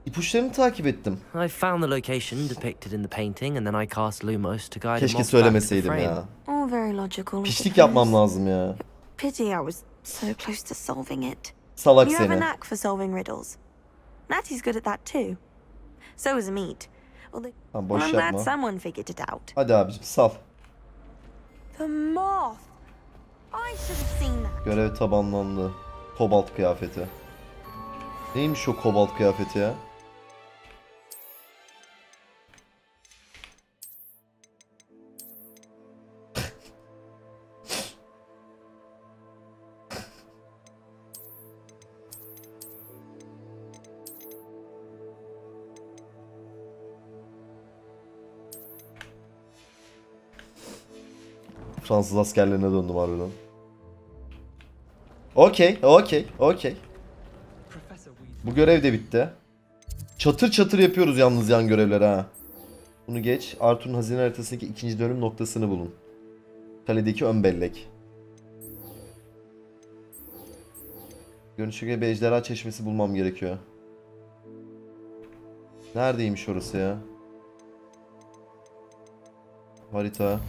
İpuçlarını takip ettim. I found the location depicted in the painting and then I cast Lumos to guide him Keşke off back to the söylemeseydim frame. ya. All very logical. Pişlik yapmam lazım ya. Pity I was so close to solving it. Salak You have a seni. knack for solving riddles. Natty's good at that too. So is Mead. Tamam, boş I'm glad yapma. someone figured it out. Hadi abicim, sal. The moth. I should have seen that. Görev tamamlandı. Kobalt kıyafeti. Neymiş o kobalt kıyafeti ya? Fransız askerlerine döndüm harbiden. Okey. Bu görev de bitti. Çatır çatır yapıyoruz yalnız yan görevleri ha. Bunu geç. Arthur'un hazine haritasındaki ikinci dönüm noktasını bulun. Kaledeki ön bellek. Görünüşe göre bir ejderha çeşmesi bulmam gerekiyor. Neredeymiş orası ya? Harita.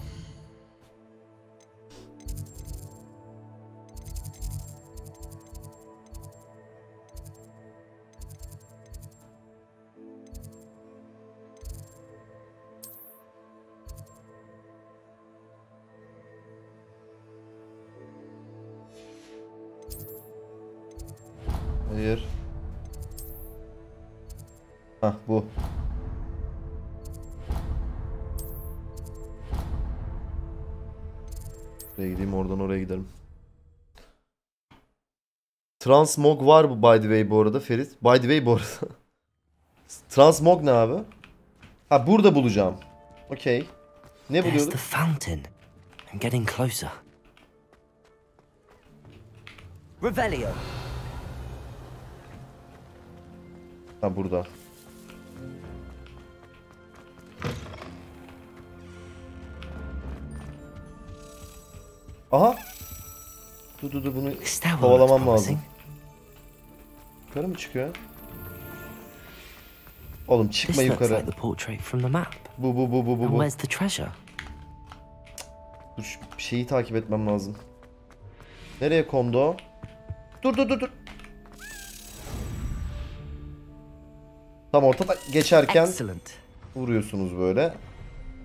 Hayır. Hah bu. Buraya gideyim, oradan oraya gidelim. Transmog var bu by the way bu arada Ferit. By the way bu arada. Transmog ne abi? Ha burada bulacağım. Okey. Ne buluyorduk? There's the fountain. I'm getting closer. Revelio. Ha burada. Aha. Dur bunu kovalamam lazım. Yukarı mı çıkıyor? Oğlum çıkma yukarı. Bu. Where's the treasure? Dur şu şeyi takip etmem lazım. Nereye kondu o? Dur. Tam ortada geçerken vuruyorsunuz böyle.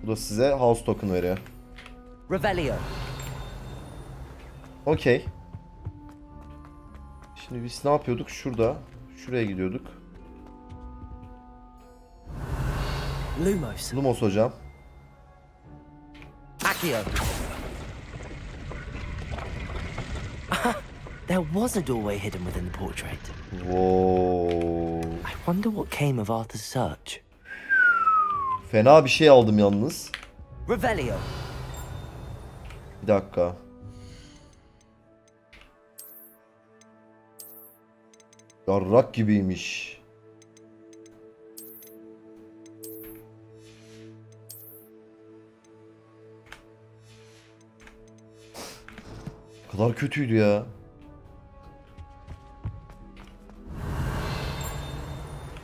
Bu da size house token veriyor. Revelio. Okey. Şimdi biz ne yapıyorduk? Şuraya gidiyorduk. Lumos hocam. Accio. There was a doorway hidden within the portrait. Whoa. I wonder what came of Arthur's search. Fena bir şey aldım yalnız. Revelio. Bir dakika. Yarrak gibiymiş. O kadar kötüydü ya.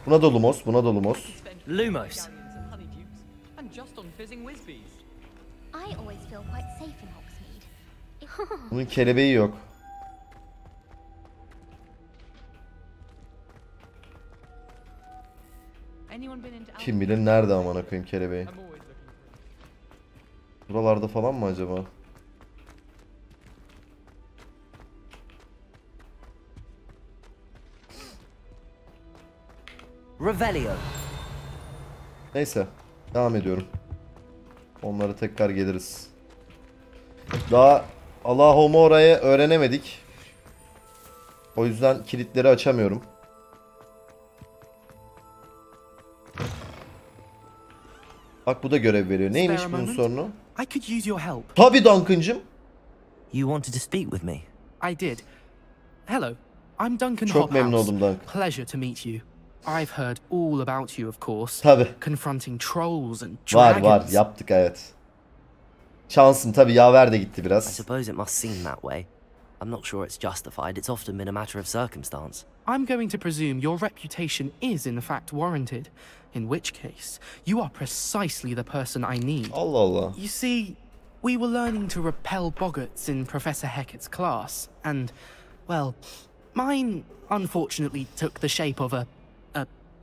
Buna da Lumos. Lumos. Bunun kelebeği yok. Kim bilir nerede amına koyayım kelebeği. Buralarda falan mı acaba? Revelio. Neyse. Devam ediyorum. Onlara tekrar geliriz. Daha Allahomora'yı öğrenemedik. O yüzden kilitleri açamıyorum. Bak bu da görev veriyor. Neymiş bunun sorunu? Tabii Duncan'cım. You wanted to speak with me? I did. Hello. I'm Duncan Çok memnun oldum Duncan. Pleasure to meet you. I've heard all about you of course. Tabii. Confronting trolls and dragons. Var yaptık evet. Şansın tabii yaver de gitti biraz. I suppose it must seem that way. I'm not sure it's justified. It's often been a matter of circumstance. I'm going to presume your reputation is in fact warranted. In which case, you are precisely the person I need. Allah Allah. You see, we were learning to repel boggarts in Professor Hecat's class, and, well, mine unfortunately took the shape of a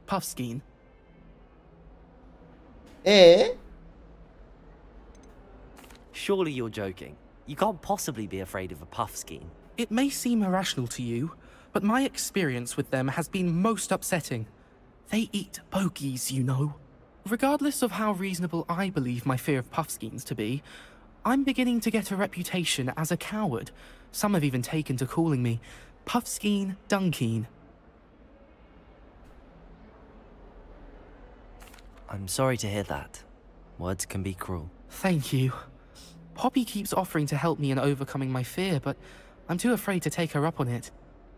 puffskein. Surely you're joking. You can't possibly be afraid of a puffskein. It may seem irrational to you, but my experience with them has been most upsetting. They eat bogies, you know. Regardless of how reasonable I believe my fear of puffskeins to be, I'm beginning to get a reputation as a coward. Some have even taken to calling me Puffskein Dunkeen. I'm sorry to hear that. Words can be cruel. Thank you. Poppy keeps offering to help me in overcoming my fear, but I'm too afraid to take her up on it.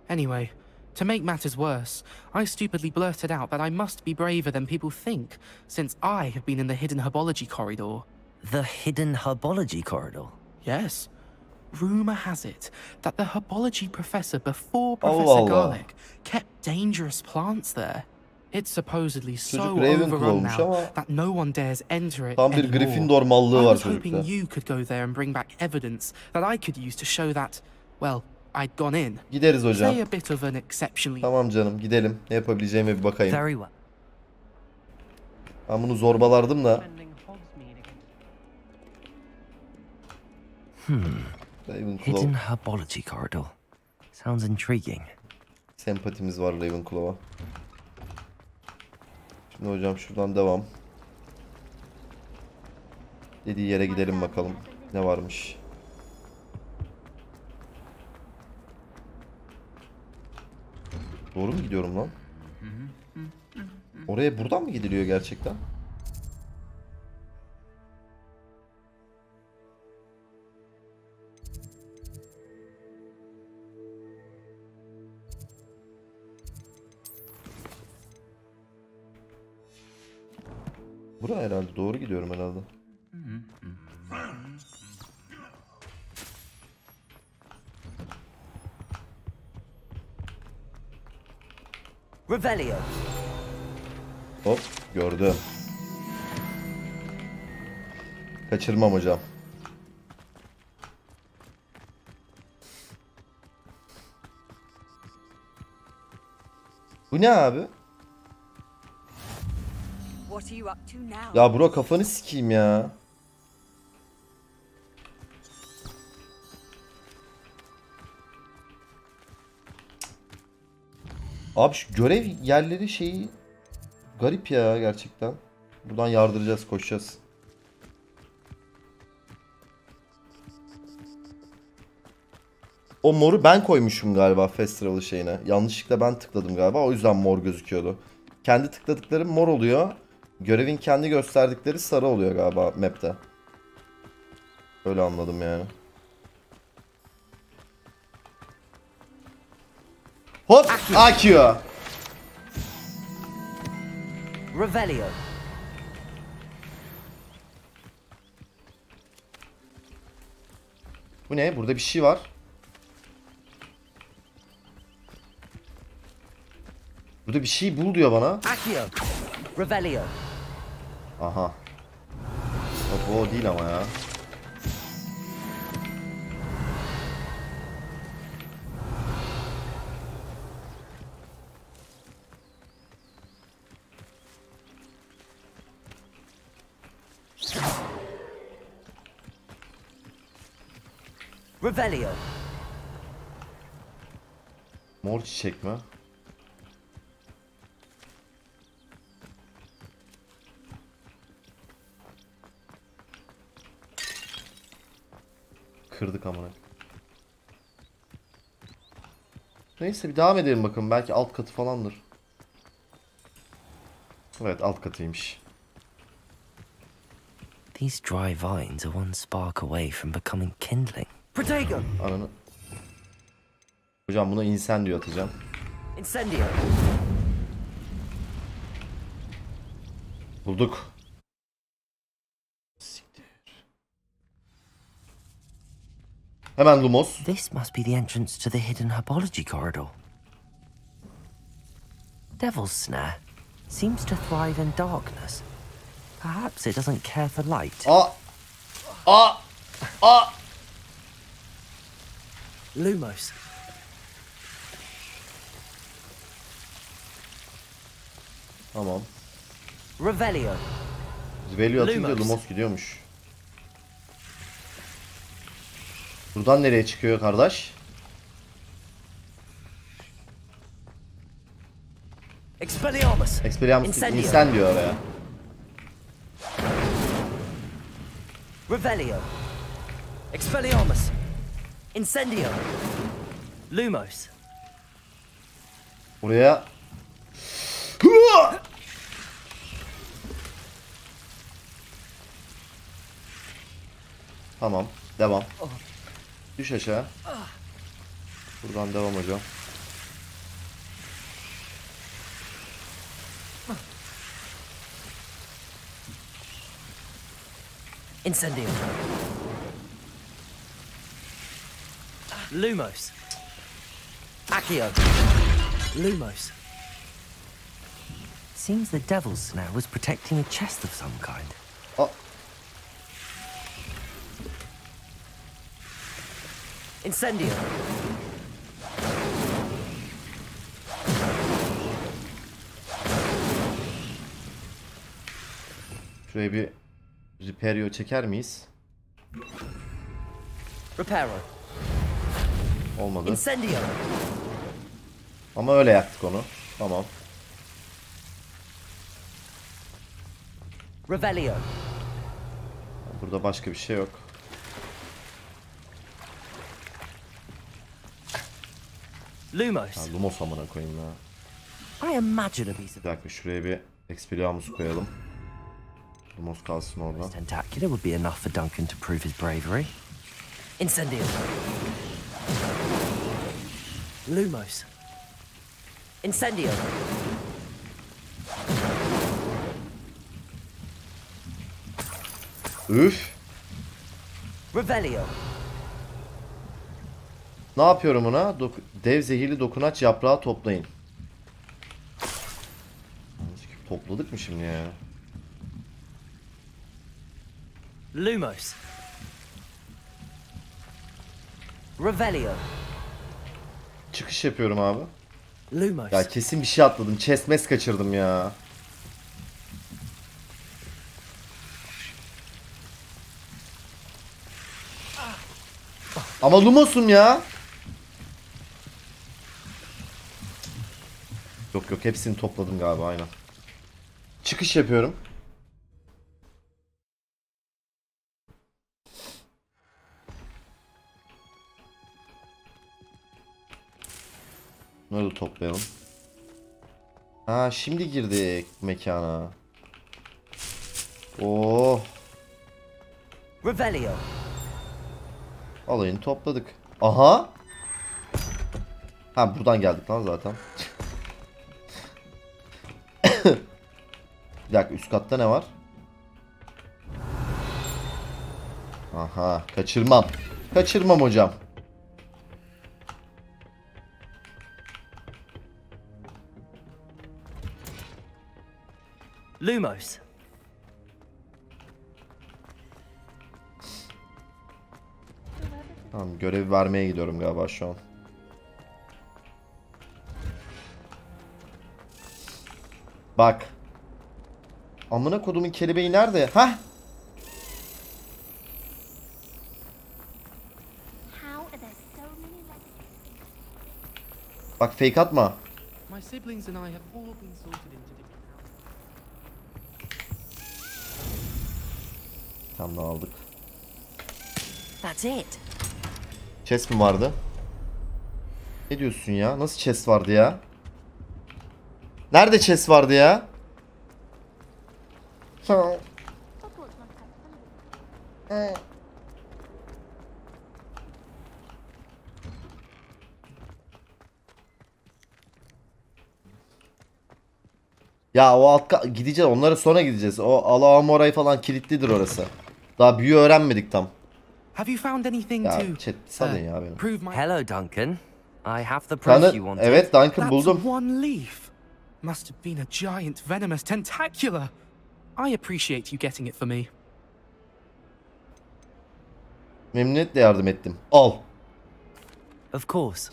Anyway, To make matters worse, I stupidly blurted out that I must be braver than people think, since I have been in the hidden herbology corridor. The hidden herbology corridor? Yes. Rumor has it that the herbology professor before Professor Garlic kept dangerous plants there. It's supposedly so overrun now that no one dares enter it Tam bir Gryffindor mallığı var çocukta. I was hoping you could go there and bring back evidence that I could use to show that, well, I'd gone in. Gideriz hocam. Say a bit of an exceptionally... Tamam canım, gidelim. Ne yapabileceğime bir bakayım. Very well. Ben bunu zorbalardım da. Hidden herbology corridor. Sounds intriguing. Sempatimiz var Ravenclaw'a. Şimdi hocam şuradan devam. Dediği yere gidelim bakalım. Ne varmış. Doğru mu gidiyorum lan? Oraya buradan mı gidiliyor gerçekten? Buraya herhalde doğru gidiyorum herhalde. Revelio. Hop gördüm. Kaçırmam hocam. Bu ne abi? Ya bro kafanı sikeyim ya. Abi şu görev yerleri şeyi garip ya gerçekten. Buradan yardıracağız, koşacağız. O moru ben koymuşum galiba festival şeyine. Yanlışlıkla ben tıkladım galiba. O yüzden mor gözüküyordu. Kendi tıkladıklarım mor oluyor. Görevin kendi gösterdikleri sarı oluyor galiba map'te. Öyle anladım yani. Hop! AQ. Revelio. Bu ne? Burada bir şey var. Burada bir şey bul diyor bana. Accio. Revelio. Aha. Bak o değil ama ya. Revelio. Mor çiçek mi? Kırdık amına. Neyse bir devam edelim bakalım. Belki alt katı falandır. Evet alt katıymış. These dry vines are one spark away from becoming kindling. Protego. Ananı. Hocam buna incendio atacağım. Incendio. Bulduk. Hemen Lumos. This must be the entrance to the hidden herbology corridor. Devil's Snare seems to thrive in darkness. Perhaps it doesn't care for light. Lumos. Tamam. Revelio. Revelio atınca Lumos gidiyormuş. Buradan nereye çıkıyor kardeş? Expelliarmus. Expelliarmus incendio oraya. Revelio. Expelliarmus. Incendio. Lumos. Buraya. Tamam. Devam. Düş aşağı. Buradan devam hocam. Incendio. Lumos. Accio. Lumos. Seems the devil's snare was protecting a chest of some kind. Oh. Incendio. Şuraya bir Repario çeker miyiz? Reparo. Olmadı. Incendio. Ama öyle yaktık onu. Tamam. Revelio. Burada başka bir şey yok. Lumos. Ha, Lumos amına koyayım ya. I imagine a piece of... Bir dakika şuraya bir Expelliarmus koyalım. Lumos kalsın orada. Tentacular would be enough for Duncan to prove his bravery. Incendio. Lumos. Incendio. Üf. Revelio. Ne yapıyorum ona? Dev zehirli dokunaç yaprağı toplayın. Topladık mı şimdi ya? Lumos. Revelio. Çıkış yapıyorum abi. Lumos. Ya kesin bir şey atladım. Chestmes kaçırdım ya. Ama Lumos'um ya. Yok yok hepsini topladım galiba aynen. Çıkış yapıyorum. Bunları da toplayalım. Ha şimdi girdik mekana. Oh. Revelio. Alayını topladık. Aha. Ha buradan geldik lan zaten. Bir dakika üst katta ne var? Aha kaçırmam. Kaçırmam hocam. Lumos. Tamam görev vermeye gidiyorum galiba şu an. Bak. Amına kodumun kelebeği nerede? Hah. Bak fake atma. Tamam aldık. That's it. Chest mi vardı? Ne diyorsun ya? Nasıl chest vardı ya? Nerede chest vardı ya? Ya o alt gideceğiz. Onlara sonra gideceğiz. O Alaamora'yı falan kilitlidir orası. Daha büyü öğrenmedik tam. Have you found anything Ya to chat salın ya benim. Hello Duncan. I have the proof you wanted. Evet Duncan buldum. That's one leaf. Must have been a giant venomous tentacular. I appreciate you getting it for me. Memnuniyetle yardım ettim. Al. Of course.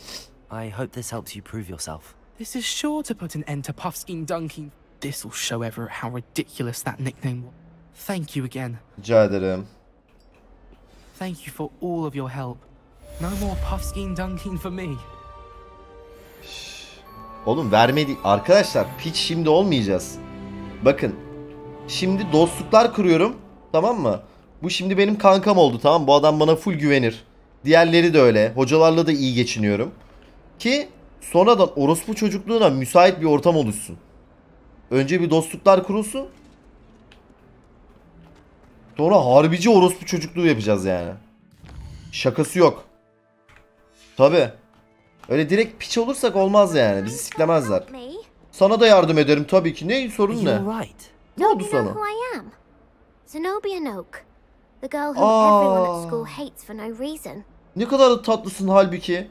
I hope this helps you prove yourself. This is sure to put an end to Puffskein Dunking. This will show Everett how ridiculous that nickname was. Thank you again. Rica ederim. Thank you for all of your help. No more Puffskein Dunking for me. Oğlum vermedi. Arkadaşlar piç şimdi olmayacağız. Bakın. Şimdi dostluklar kuruyorum. Tamam mı? Bu şimdi benim kankam oldu tamam mı? Bu adam bana full güvenir. Diğerleri de öyle. Hocalarla da iyi geçiniyorum. Ki sonradan orospu çocukluğuna müsait bir ortam oluşsun. Önce bir dostluklar kurulsun. Sonra harbici orospu çocukluğu yapacağız yani. Şakası yok. Tabi. Öyle direkt piç olursak olmaz yani. Bizi siklemezler. Sana da yardım ederim tabii ki. Ne sorun ne? Ne oldu sana? Zenobia Noak, The girl whom everyone at school hates for no reason. Ne kadar da tatlısın halbuki.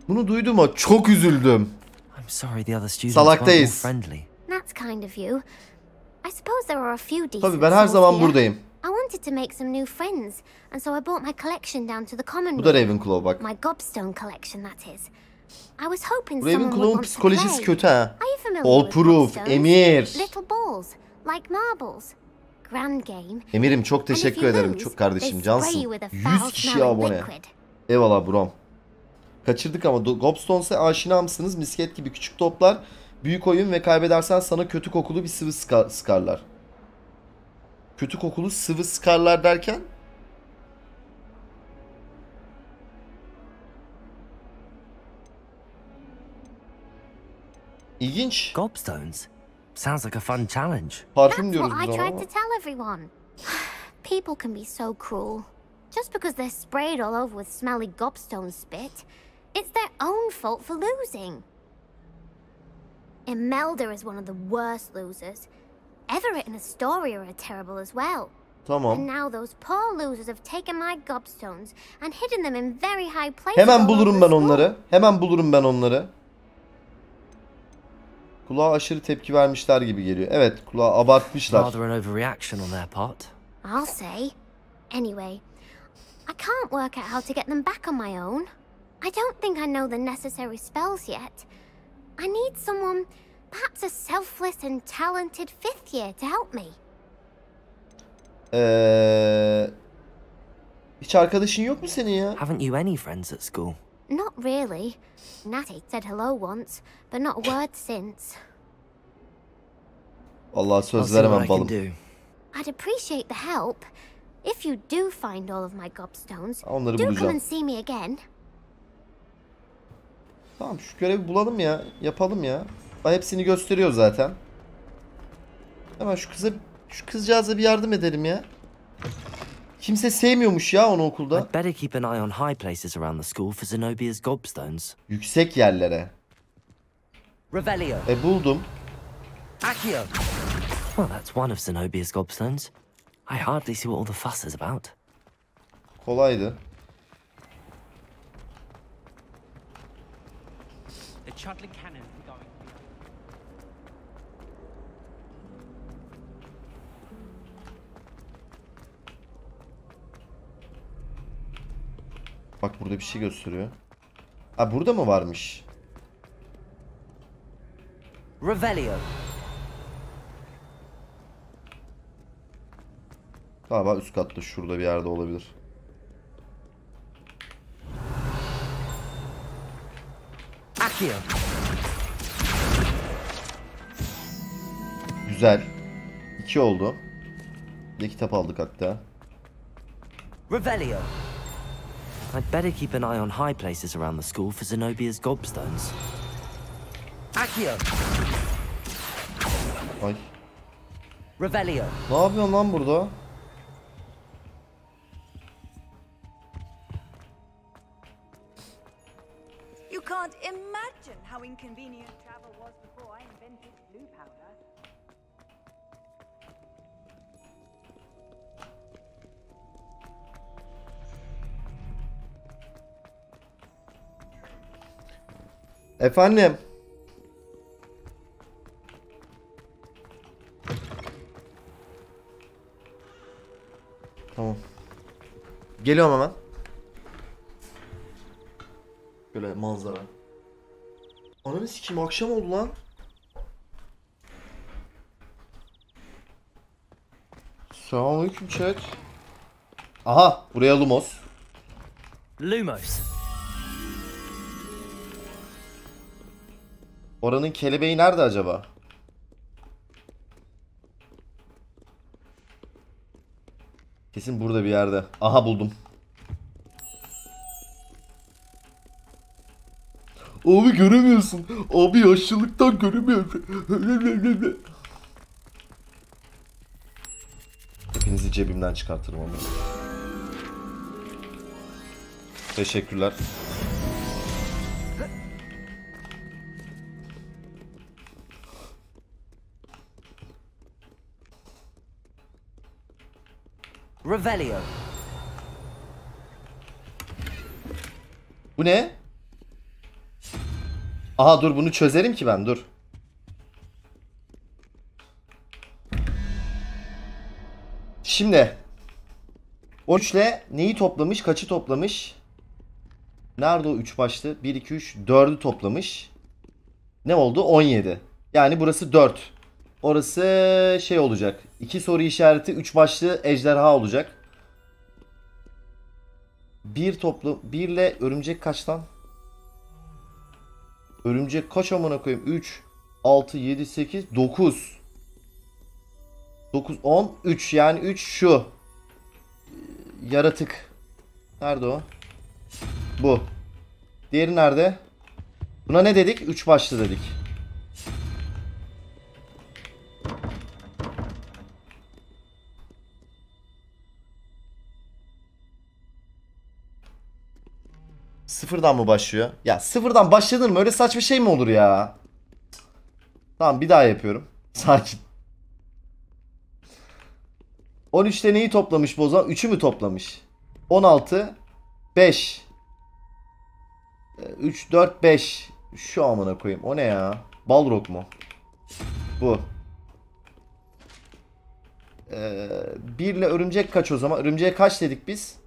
Bunu duydum ama çok üzüldüm. I'm sorry the other students Salaktayız. weren't all friendly. That's kind of you. I suppose there are a few decent Tabii ben her zaman souls here. buradayım. I wanted to make some new friends, and so I brought my collection down to the common Bu da room. Ravenclaw bak. My gobstone collection, that is. I was hoping Bu someone would Ravenclaw'un want to psikolojisi play. kötü ha. Are you familiar All with proof, gobstones? Emir. Little balls, like marbles. Grand game. Emirim çok teşekkür ederim. Çok kardeşim cansın. 100 kişiye abone. Eyvallah brom. Kaçırdık ama Gobstones'a aşina mısınız? Misket gibi küçük toplar. Büyük oyun ve kaybedersen sana kötü kokulu bir sıvı sıkarlar. Kötü kokulu sıvı sıkarlar derken? İlginç. Gobstones? Sounds like a fun challenge. Parfüm diyoruz That's biz what I ona. tried to tell everyone. People can be so cruel. Just because they're sprayed all over with smelly gobstone spit, it's their own fault for losing. Imelda is one of the worst losers. Everett and Astoria are terrible as well. Tamam. And now those poor losers have taken my gobstones and hidden them in very high places. Hemen bulurum ben onları. Hemen bulurum ben onları. Kulağa aşırı tepki vermişler gibi geliyor. Evet, kulağa abartmışlar. Rather an overreaction on their part. I'll say. Anyway, I can't work out how to get them back on my own. I don't think I know the necessary spells yet. I need someone, perhaps a selfless and talented fifth year to help me. Hiç arkadaşın yok mu senin ya? Haven't you any friends at school? Not really. Natty said hello once, but not a word since. Vallahi söz veremem balım. I'd appreciate the help. If you do find all of my gobstones, Onları do bulacağım. come and see me again. Tamam şu görevi bulalım ya. Yapalım ya. Hepsini gösteriyor zaten. Hemen şu kızcağıza bir yardım edelim ya. Kimse sevmiyormuş ya onu okulda. I'd better keep an eye on high places around the school for Zenobia's gobstones. Yüksek yerlere. Revelio. Buldum. Accio. Well, that's one of Zenobia's gobstones. I hardly see what all the fuss is about. Kolaydı. The Chudley cannon going. Bak burada bir şey gösteriyor. Ha burada mı varmış? Revelio. Galiba üst katta şurada bir yerde olabilir. Accio. Güzel. 2 oldu. Bir kitap aldık hatta. Revelio. I'd better keep an eye on high places around the school for Zenobia's gobstones. Accio. Ay. Revelio. Ne yapıyorsun lan burada? You can't imagine how inconvenient travel was before I invented blue powder. Efendim. Tamam. Geliyorum hemen. Böyle manzara. Ananı sikeyim akşam oldu lan. Selamünaleyküm chat. Aha buraya Lumos. Lumos. Oranın kelebeği nerede acaba? Kesin burada bir yerde. Aha buldum. Abi göremiyorsun. Abi yaşlılıktan göremiyorum. Hepinizi cebimden çıkartırım onu. Teşekkürler. Revelio. Bu ne? Aha dur, bunu çözerim ki ben, dur. Şimdi 13 ile neyi toplamış? Kaçı toplamış? Nerede o 3 başlı? 1, 2, 3, 4'ü toplamış. Ne oldu? 17. Yani burası 4. Orası şey olacak. 2 soru işareti 3 başlı ejderha olacak. 1 ile örümcek kaçtan? Örümcek kaç amına koyayım? 3, 6, 7, 8, 9. 9, 10, 3. Yani 3 şu. Yaratık. Nerede o? Bu. Diğeri nerede? Buna ne dedik? 3 başlı dedik. Sıfırdan mı başlıyor? Ya sıfırdan başladın mı? Öyle saçma şey mi olur ya? Tamam, bir daha yapıyorum. Sakin. 13'te neyi toplamış bu o zaman? 3'ü mü toplamış? 16, 5. 3, 4, 5. Şu amına koyayım. O ne ya? Balrog mu? Bu. 1 ile örümcek kaç o zaman? Örümceğe kaç dedik biz?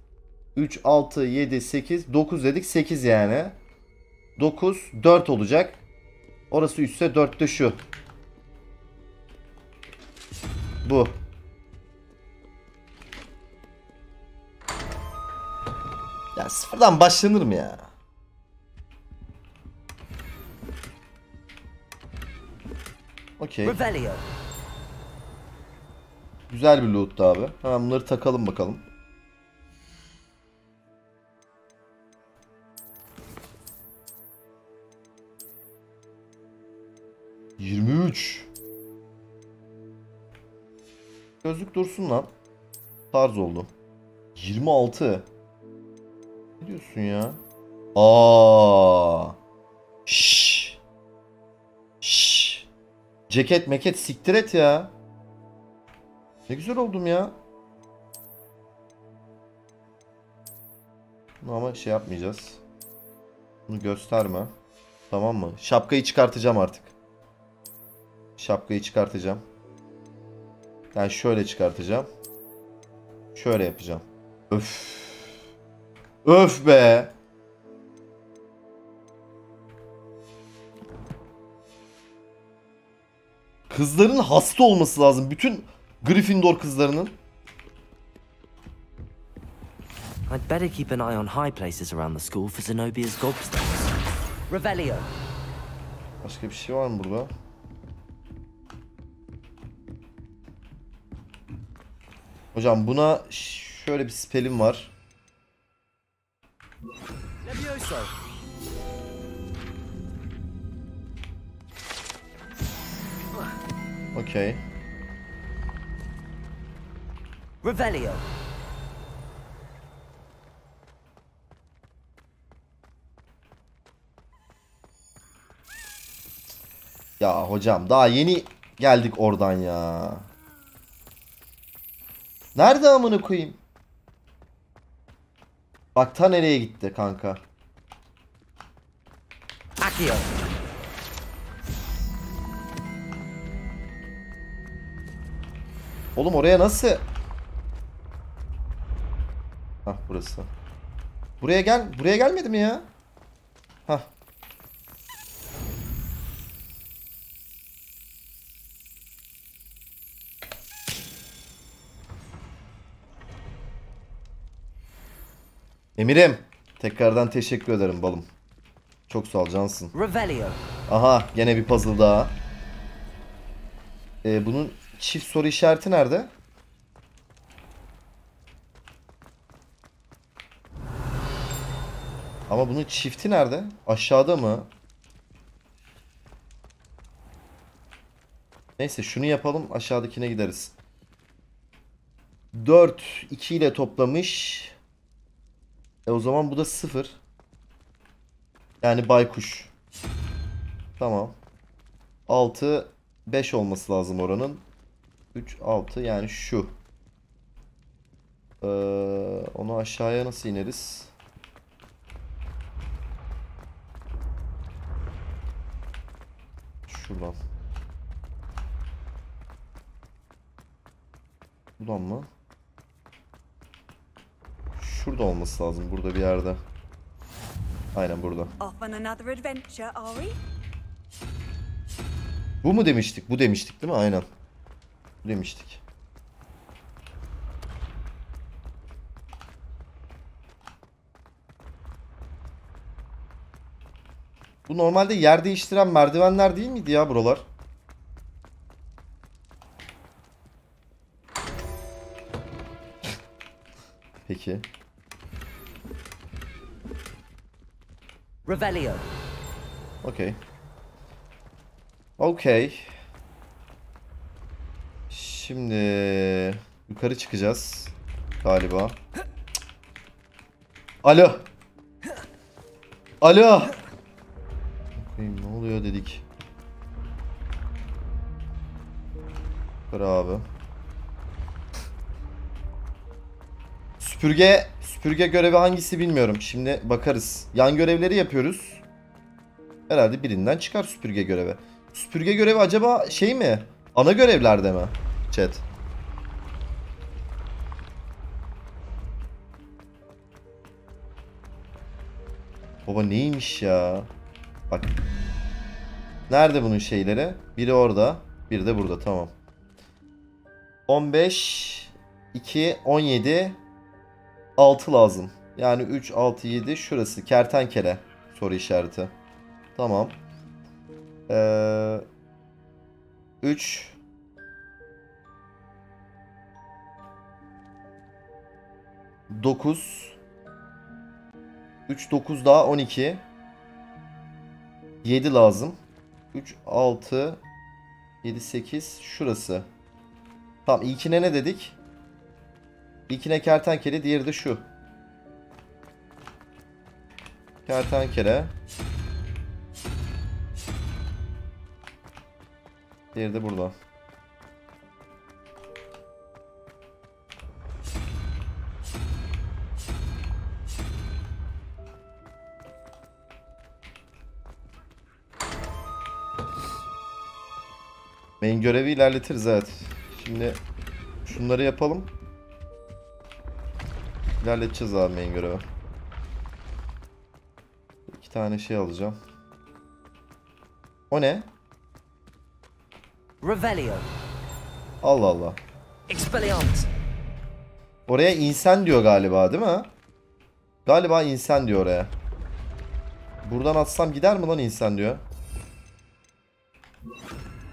3, 6, 7, 8, 9 dedik. 8 yani. 9, 4 olacak. Orası 3 ise 4 de şu. Bu. Ya sıfırdan başlanır mı ya? Okey. Güzel bir loot'tu abi. Hemen bunları takalım bakalım. ...23. Gözlük dursun lan. Tarz oldu. 26. Ne diyorsun ya? Şşş. Şşş. Ceket meket siktir et ya. Ne güzel oldum ya. Ama şey yapmayacağız. Bunu gösterme. Tamam mı? Şapkayı çıkartacağım artık. Şapkayı çıkartacağım. Yani şöyle çıkartacağım. Şöyle yapacağım. Öf. Öf be. Kızların hasta olması lazım. Bütün Gryffindor kızlarının. I'd better keep an eye on high places around the school for Zenobia's gobstones. Revelio. Başka bir şey var mı burada? Hocam buna şöyle bir spellim var. Okey. Revelio. Ya hocam daha yeni geldik oradan ya. Nerede amına koyayım? Bak ta nereye gitti kanka. Akio. Oğlum oraya nasıl? Hah burası. Buraya gel. Buraya gelmedi mi ya? Hah. Emirim. Tekrardan teşekkür ederim balım. Çok sağ ol cansın. Revelio. Aha gene bir puzzle daha. Bunun çift soru işareti nerede? Ama bunun çifti nerede? Aşağıda mı? Neyse şunu yapalım, aşağıdakine gideriz. 4 2 ile toplamış. O zaman bu da 0. Yani baykuş. Tamam. 6 5 olması lazım oranın. 3 6 yani şu. Onu aşağıya nasıl ineriz? Şuradan. Buradan mı? Şurada olması lazım. Burada bir yerde. Aynen burada. Bu mu demiştik? Bu demiştik değil mi? Aynen. Bu demiştik. Bu normalde yer değiştiren merdivenler değil miydi ya buralar? Peki. Revelio. Okey. Okey. Şimdi yukarı çıkacağız galiba. Alo. Alo. Ne oluyor dedik. Yukarı abi. Süpürge görevi hangisi bilmiyorum. Şimdi bakarız. Yan görevleri yapıyoruz. Herhalde birinden çıkar süpürge görevi. Süpürge görevi acaba şey mi? Ana görevlerde mi? Chat. Baba neymiş ya? Bak. Nerede bunun şeyleri? Biri orada. Biri de burada. Tamam. 15 2 17 6 lazım. Yani 3 6 7 şurası kertenkele soru işareti. Tamam. 3 9 3 9 daha 12 7 lazım. 3 6 7 8 şurası. Tamam, ilkine ne dedik? İlkine kertenkele, diğeri de şu. Kertenkele. Diğeri de burada. Main görevi ilerletiriz, evet. Şimdi şunları yapalım. İlerleteceğiz abi main görevi. 2 tane şey alacağım. O ne? Revelio. Allah Allah. Expelliarmus. Oraya insan diyor galiba, değil mi? Galiba insan diyor oraya. Buradan atsam gider mi lan insan diyor.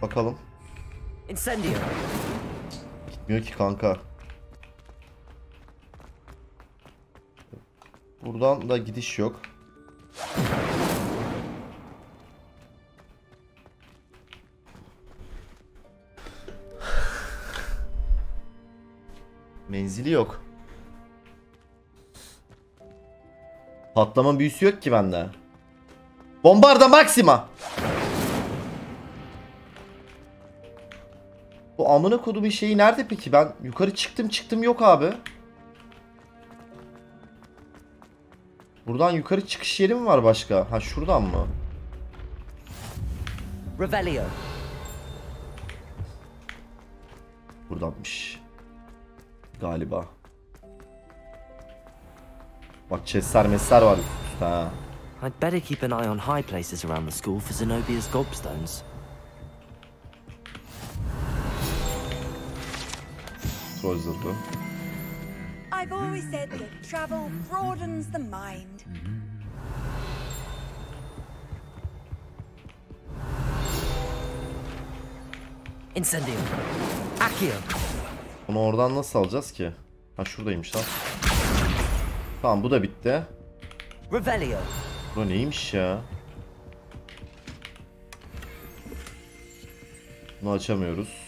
Bakalım. Incendio. Gitmiyor ki kanka. Buradan da gidiş yok. Menzili yok. Patlama büyüsü yok ki bende. Bombarda Maxima. Bu amına kodumun şeyi nerede peki? Ben yukarı çıktım yok abi. Buradan yukarı çıkış yeri mi var başka? Ha, şuradan mı? Revelio. Buradanmış. Galiba. Bak chestler mesler var. Ha. I'd better keep an eye on high places around the school for Zenobia's gobstones. Troll zırhı. I've always said that travel broadens the mind. Incendio. Accio. Onu oradan nasıl alacağız ki? Ha, şuradaymış lan. Tamam, bu da bitti. Revelio. Bu neymiş ya? Bunu açamıyoruz.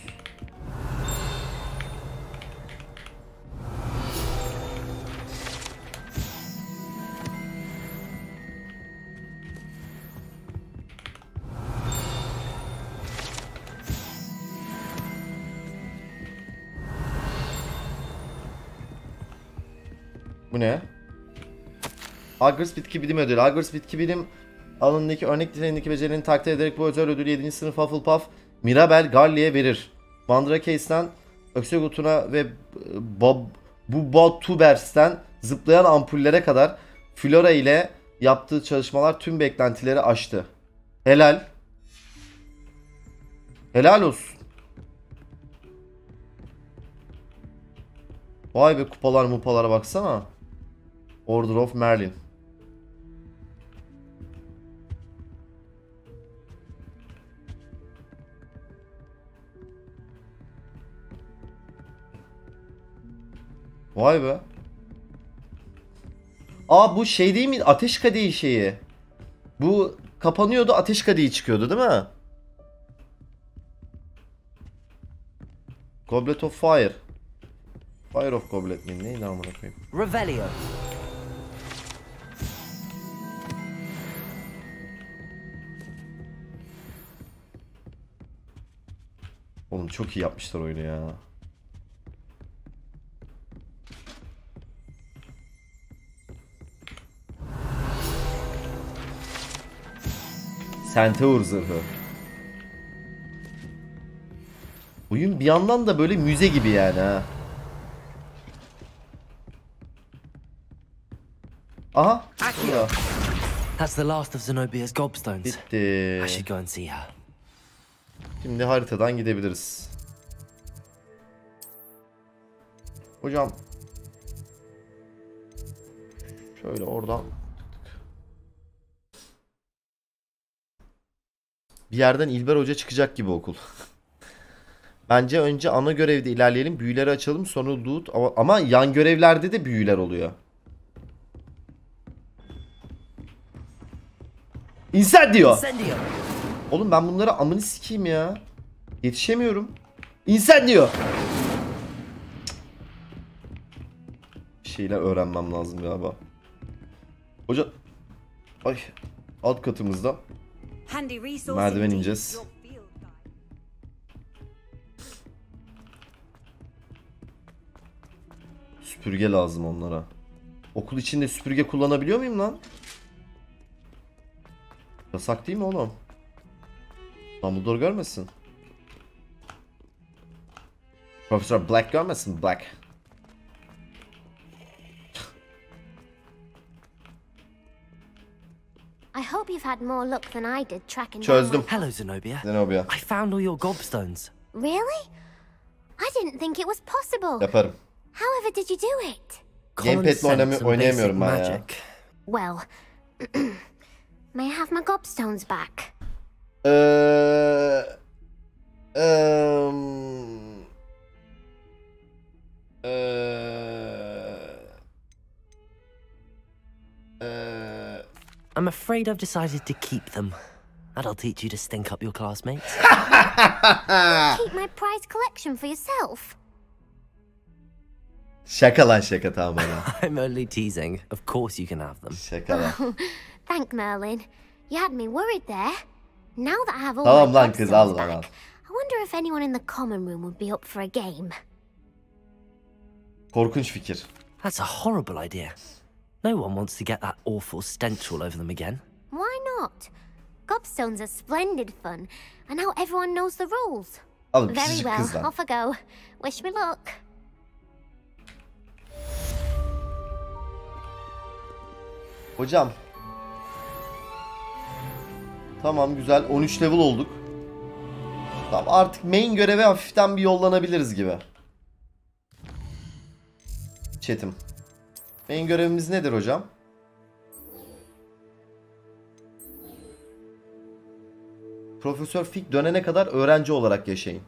Bu ne? Hogwarts bitki bilim ödülü. Hogwarts bitki bilim alanındaki örnek niteliğindeki becerilerini takdir ederek bu özel ödülü 7. sınıf Hufflepuff Mirabel Garley'e verir. Mandrakeys'ten Öksegut'una ve Bubatubers'ten zıplayan ampullere kadar Flora ile yaptığı çalışmalar tüm beklentileri aştı. Helal. Helal olsun. Vay be, kupalar mupalara baksana. Order of Merlin. Vay be. Aa, bu şey değil mi? Ateş kadehi şeyi. Bu kapanıyordu, ateş kadehi çıkıyordu değil mi? Goblet of Fire. Fire of Goblet mi? Neydi amına koyayım? Revelio. Oğlum çok iyi yapmışlar oyunu ya. Centaur zırhı. Oyun bir yandan da böyle müze gibi yani ha. Aha. Şurada. That's the last of Zenobia's gobstones. Bitti. I should go and see her. Şimdi haritadan gidebiliriz. Hocam. Şöyle oradan. Bir yerden İlber Hoca çıkacak gibi okul. Bence önce ana görevde ilerleyelim. Büyüleri açalım. Sonra loot. Ama yan görevlerde de büyüler oluyor. İnsan diyor. Oğlum ben bunları amını sikeyim ya. Yetişemiyorum. İnsan diyor. Bir şeyler öğrenmem lazım galiba. Hoca. Ay. Alt katımızda. Merdiven ineceğiz. Süpürge lazım onlara. Okul içinde süpürge kullanabiliyor muyum lan? Yasak değil mi oğlum? Dumbledore görmesin. Profesör Black görmesin. Black. I hope you've had more luck than I did tracking Çözdüm. down. Hello, Zenobia. Zenobia. I found all your gobstones. Really? I didn't think it was possible. Yaparım. However did you do it? Gamepad'le oynayamıyorum ben ya. Well, may I have my gobstones back? I'm afraid I've decided to keep them. That'll teach you to stink up your classmates. Keep my prized collection for yourself. Şaka lan şaka, tamam bana. I'm only teasing. Of course you can have them. Şaka lan. Thank Merlin. You had me worried there. Now that I have all Tamam my lan kız, al gobstones lan al. back, I wonder if anyone in the common room would be up for a game. Korkunç fikir. That's a horrible idea. No one wants to get that awful stench all over them again. Why not? Gobstones are splendid fun, and now everyone knows the rules. Al, Very küçücük well, kız lan. off I go. Wish me luck. Hocam. Tamam, güzel. 13 level olduk. Tamam, artık main göreve hafiften bir yollanabiliriz gibi. Chat'im. Main görevimiz nedir hocam? Profesör Fig dönene kadar öğrenci olarak yaşayın.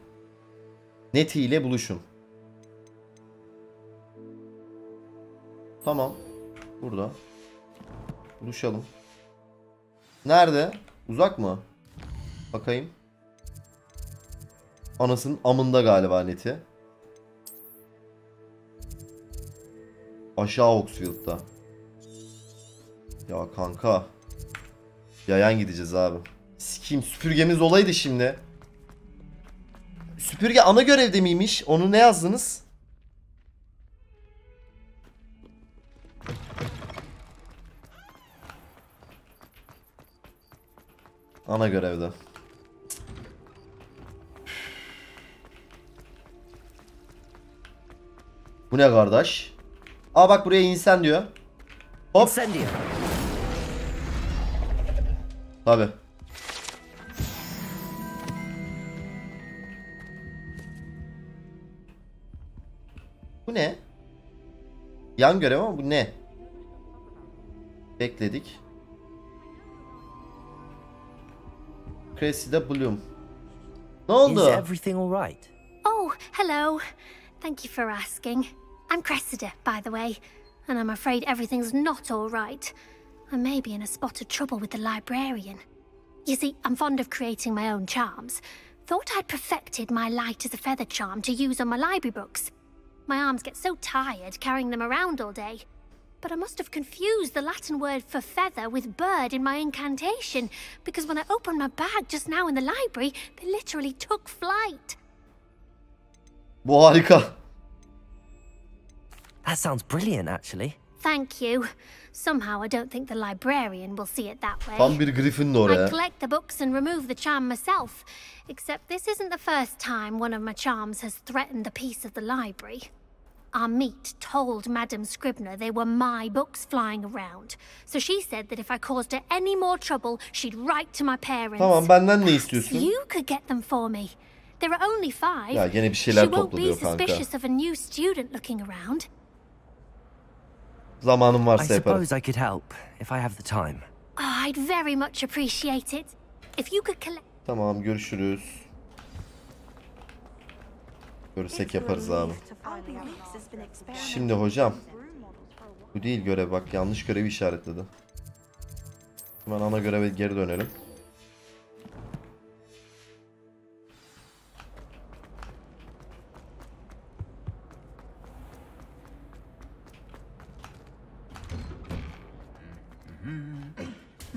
Nettie ile buluşun. Tamam. Burada. Buluşalım. Nerede? Uzak mı? Bakayım. Anasının amında galiba Nettie. Aşağı Oxfield'da. Ya kanka. Yayan gideceğiz abi. Sikiyim, süpürgemiz olaydı şimdi. Süpürge ana görevde miymiş? Onu ne yazdınız? Ana görevde. Bu ne kardeş? Aa bak buraya insan diyor. Hop. Tabi. Bu ne? Yan görev ama bu ne? Bekledik. Cressida Bloom. Ne oldu? Is everything all right? Oh, hello. Thank you for asking. I'm Cressida, by the way, and I'm afraid everything's not all right. I may be in a spot of trouble with the librarian. You see, I'm fond of creating my own charms. Thought I'd perfected my light as a feather charm to use on my library books. My arms get so tired carrying them around all day. But I must have confused the Latin word for feather with bird in my incantation, because when I opened my bag just now in the library, they literally took flight. Bu harika. That sounds brilliant, actually. Thank you. Somehow I don't think the librarian will see it that way. Tam bir Gryffindor ya. I collect the books and remove the charm myself, except this isn't the first time one of my charms has threatened the peace of the library. Our meet told Madam Scribner they were my books flying around, so she said that if I caused her any more trouble, she'd write to my parents. Tamam, benden ne istiyorsun? You could get them for me. There are only 5. Ya gene bir şeyler She won't topla be diyor kanka. suspicious of a new student looking around. Zamanım I varsa yaparım. suppose I could help if I have the time. Oh, I'd very much appreciate it. If you could collect... Tamam, görüşürüz. Görürsek yaparız abi. Şimdi hocam. Bu değil görev, bak yanlış görevi işaretledi. Hemen ana göreve geri dönelim.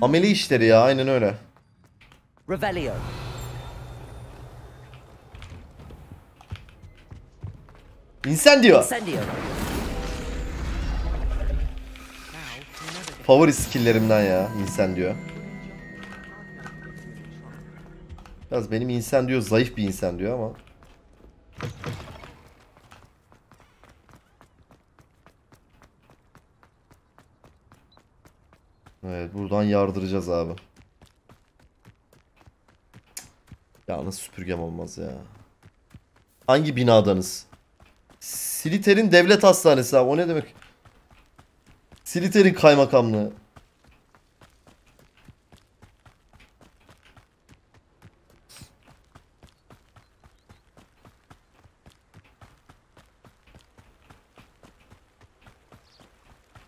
Ameli işleri ya, aynen öyle. Revelio. İncendio. Favori skill'lerimden ya, Incendio. Biraz benim Incendio zayıf bir Incendio ama. Evet, buradan yardıracağız abi. Yalnız süpürgem olmaz ya. Hangi binadanız? Siliter'in devlet hastanesi abi, o ne demek? Siliter'in kaymakamlığı.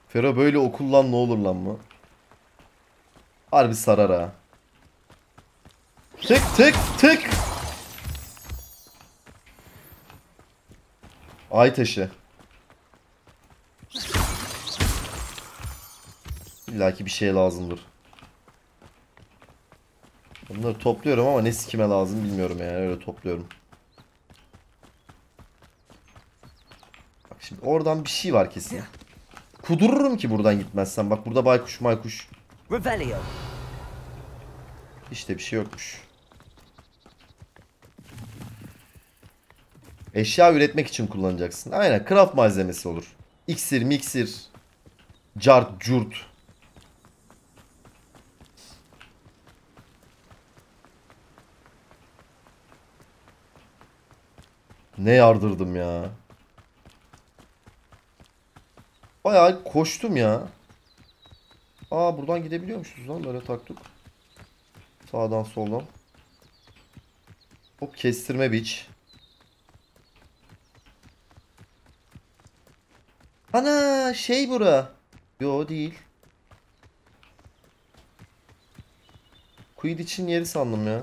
Fero böyle okul lan ne olur lan mı? Harbi sarar ha. Tık tık tık. Ay taşı. İlla ki bir şey lazımdır. Bunları topluyorum ama ne sikime lazım bilmiyorum yani, öyle topluyorum. Bak şimdi oradan bir şey var kesin. Kudururum ki buradan gitmezsem. Bak burada baykuş maykuş. Revelio. İşte bir şey yokmuş. Eşya üretmek için kullanacaksın. Aynen, craft malzemesi olur. İksir, miksir, cart, curt. Ne yardırdım ya. Bayağı koştum ya. Aa, buradan gidebiliyormuşuz lan, böyle taktık. Sağdan soldan. Hop, kestirme biç. Ana şey bura. Yo değil. Quidditch'in yeri sandım ya.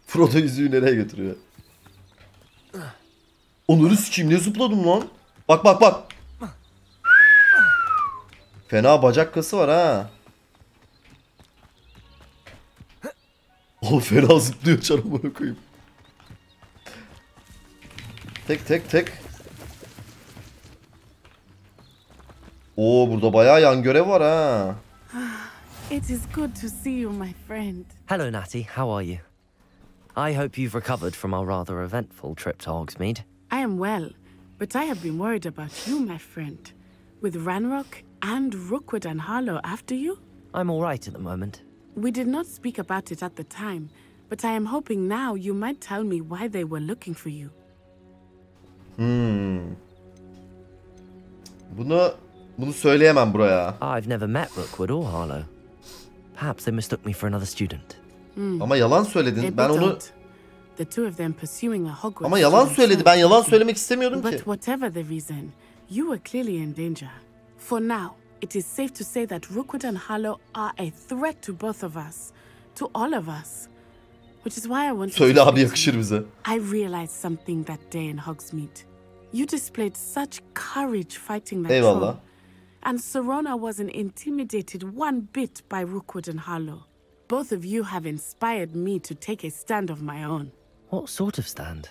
Frodo yüzüğü nereye götürüyor? Onları sikeyim, ne zıpladım lan? Bak bak bak. Fena bacak kası var ha. O fena zıplıyor canımı koyayım. Tek tek tek. Oo, burada bayağı yan görev var ha. It is good to see you, my friend. Hello, Natty. How are you? I hope you've recovered from our rather eventful trip to Hogsmeade. I am well, but I have been worried about you, my friend. With Ranrock and Rookwood and Harlow after you? I'm all right at the moment. We did not speak about it at the time, but I am hoping now you might tell me why they were looking for you. Bunu söyleyemem buraya. I've never met Rookwood or Harlow. Perhaps they mistook me for another student. Ama yalan söyledin. Ben onu... The two of them pursuing a Hogwarts. Ama yalan söyledi. Ben yalan söylemek istemiyordum ki. But whatever the reason, you were clearly in danger. For now, it is safe to say that Rookwood and Harlow are a threat to both of us, to all of us. Which is why I want to... Söyle abi, yakışır bize. I realized something that day in Hogsmeade. You displayed such courage fighting that troll. And Serona wasn't intimidated one bit by Rookwood and Harlow. Both of you have inspired me to take a stand of my own. What sort of stand?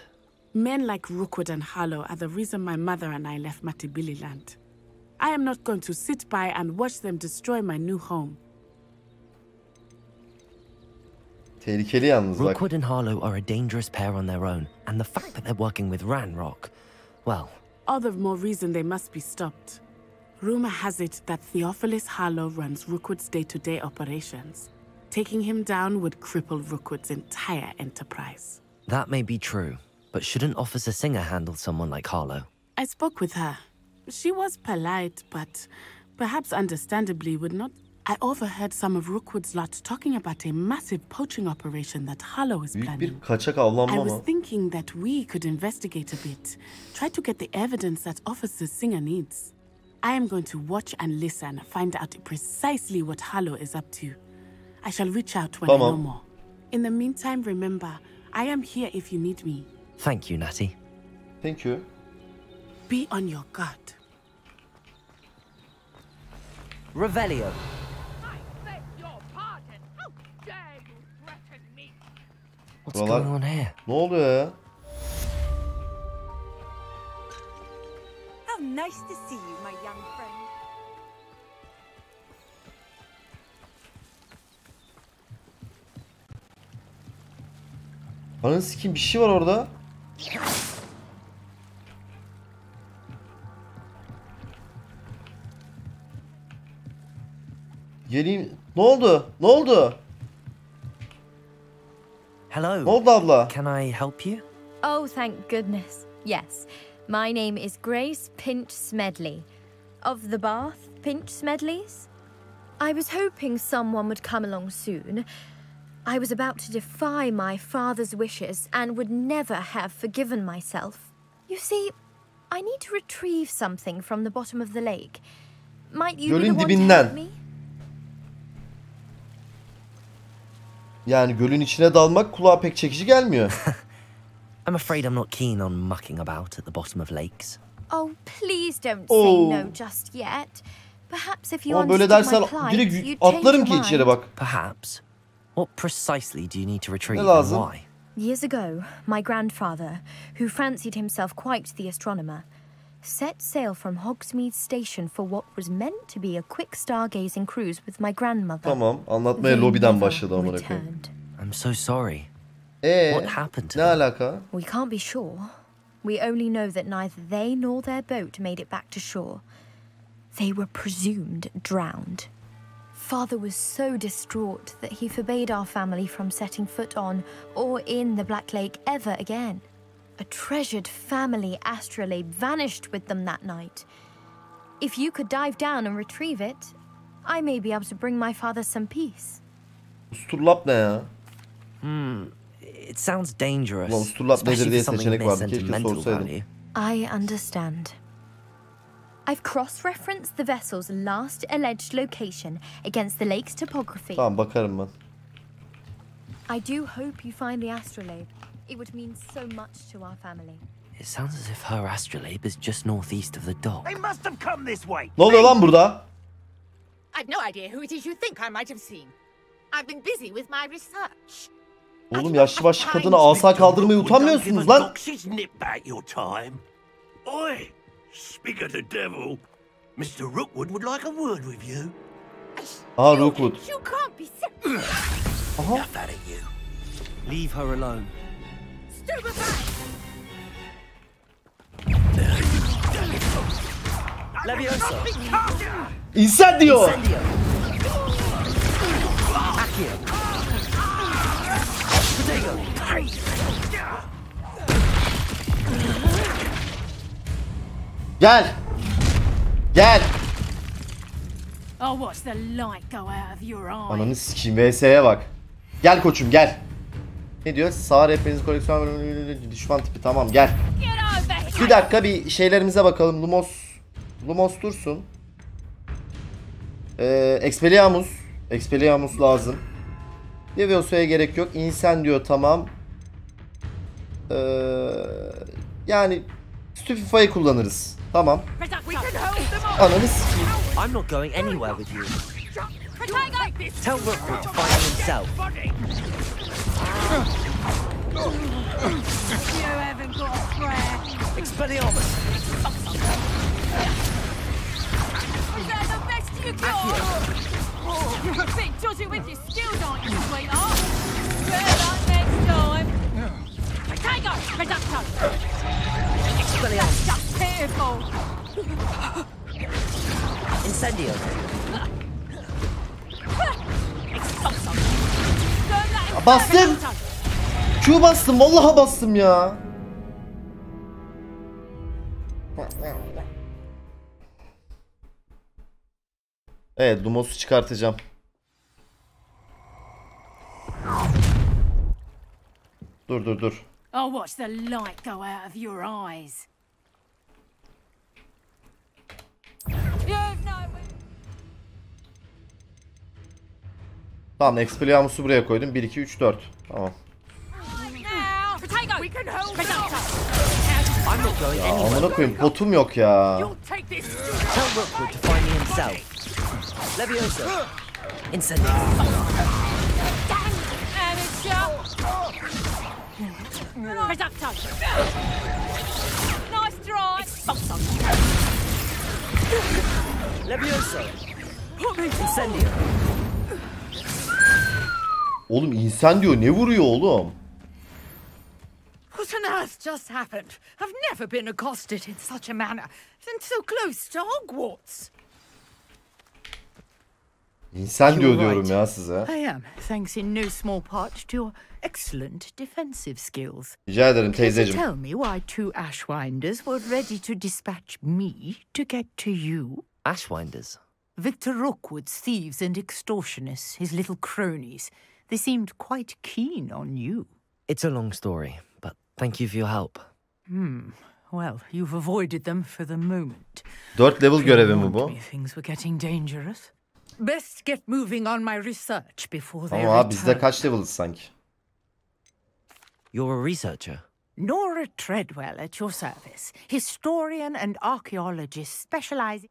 Men like Rookwood and Harlow are the reason my mother and I left Matibililand. I am not going to sit by and watch them destroy my new home. Tehlikeli yalnız bak. Rookwood and Harlow are a dangerous pair on their own, and the fact that they're working with Ranrock, well... All the more reason they must be stopped. Rumor has it that Theophilus Harlow runs Rookwood's day-to-day operations. Taking him down would cripple Rookwood's entire enterprise. That may be true, but shouldn't Officer Singer handle someone like Harlow? I spoke with her. She was polite, but perhaps understandably would not... I overheard some of Rookwood's lot talking about a massive poaching operation that Harlow is planning. Bir kaçak avlanma I mı? was thinking that we could investigate a bit. Try to get the evidence that Officer Singer needs. I am going to watch and listen, find out precisely what Harlow is up to. I shall reach out when I know more. In the meantime, remember, I am here if you need me. Thank you, Natty. Thank you. Be on your guard. Revelio. What's going on here? Ne oluyor ya? How nice to see you, my young friend. Ananı sikeyim, bir şey var orada. Geleyim. Ne oldu? Ne oldu? Hello. Ne oldu abla? Can I help you? Oh, thank goodness. Yes. My name is Grace Pinch Smedley. Of the Bath Pinch Smedleys. I was hoping someone would come along soon. I was about to defy my father's wishes and would never have forgiven myself. You see, I need to retrieve something from the bottom of the lake. Might you be the one to help me? Yani gölün içine dalmak kulağa pek çekici gelmiyor. I'm afraid I'm not keen on mucking about at the bottom of lakes. Oh, please don't say no just yet. Perhaps if you böyle dersen direkt atlarım ki içeri bak. Perhaps. What precisely do you need to retrieve and why? Years ago, my grandfather, who fancied himself quite the astronomer, set sail from Hogsmeade Station for what was meant to be a quick stargazing cruise with my grandmother. Tamam, anlatmaya lobiden başladı amına koyayım. I'm so sorry. What happened to them? Ne alaka? We can't be sure. We only know that neither they nor their boat made it back to shore. They were presumed drowned. Father was so distraught that he forbade our family from setting foot on or in the Black Lake ever again. A treasured family astrolabe vanished with them that night. If you could dive down and retrieve it, I may be able to bring my father some peace. Usturlap ne ya? It sounds dangerous. Usturlap nedir diye seçenek vardı. Keşke sorsaydım. I understand. I've cross-referenced the vessel's last alleged location against the lake's topography. Tamam, bakarım ben. I do hope you find the astrolabe. It would mean so much to our family. It sounds as if her astrolabe is just northeast of the dock. They must have come this way. Ne oluyor lan burada? I've no idea who it is you think I might have seen. I've been busy with my research. Oğlum yaşlı başlı kadına asa kaldırmaya utanmıyorsunuz lan. Oi, speak of the devil. Mr. Rookwood would like a word with you. Aha Rookwood. You can't be serious. Aha. Enough out of you. Leave her alone. Leviosa. Incendio. Accio. Protego. Gel. Gel. I'll watch the light go out of your eye. Ananı sikeyim, VS'ye bak. Gel koçum gel. Ne diyor? Sağ rehberiniz koleksiyon düşman tipi, tamam gel. Bir dakika bir şeylerimize bakalım. Lumos dursun. Expelliarmus lazım. Leviosa'ya gerek yok. Incendio tamam. Yani Stupefy'ı kullanırız. Tamam. Ananı sikeyim. I'm not going anywhere with you. Tell Rookwood to find himself. You haven't got a prayer. Expelliarmus. Is that the best you got? You're a bit dodgy with your skills, aren't you, sweetheart? Better luck next time. Potato! Reducto! Expelliarmus. Just pitiful. Incendio. Bastım. Q bastım. Vallahi bastım ya. Evet, Lumos'u çıkartacağım. Dur. I'll watch the light go out of your eyes. Tamam, Expelliarmus'u buraya koydum. 1 2 3 4. Tamam. Ya amına koyayım, potum yok ya. Tell Rookwood to find himself. Leviosa. Incendio. Nice try. Leviosa. Incendio. Oğlum Incendio ne vuruyor oğlum? What on earth just happened? I've never been accosted in such a manner, and so close to Hogwarts. Incendio diyorum ya size. I am, thanks in no small part to your excellent defensive skills. Rica ederim Can you teyzeciğim. tell me why two Ashwinders were ready to dispatch me to get to you? Ashwinders? Victor Rookwood's thieves and extortionists, his little cronies. They seemed quite keen on you. It's a long story, but thank you for your help. Well, you've avoided them for the moment. 4 level görevi mi bu? Things were getting dangerous. Best get moving on my research before they Ama return. abi biz de kaç level'ız sanki? You're a researcher? Nora Treadwell at your service. Historian and archaeologist specializing...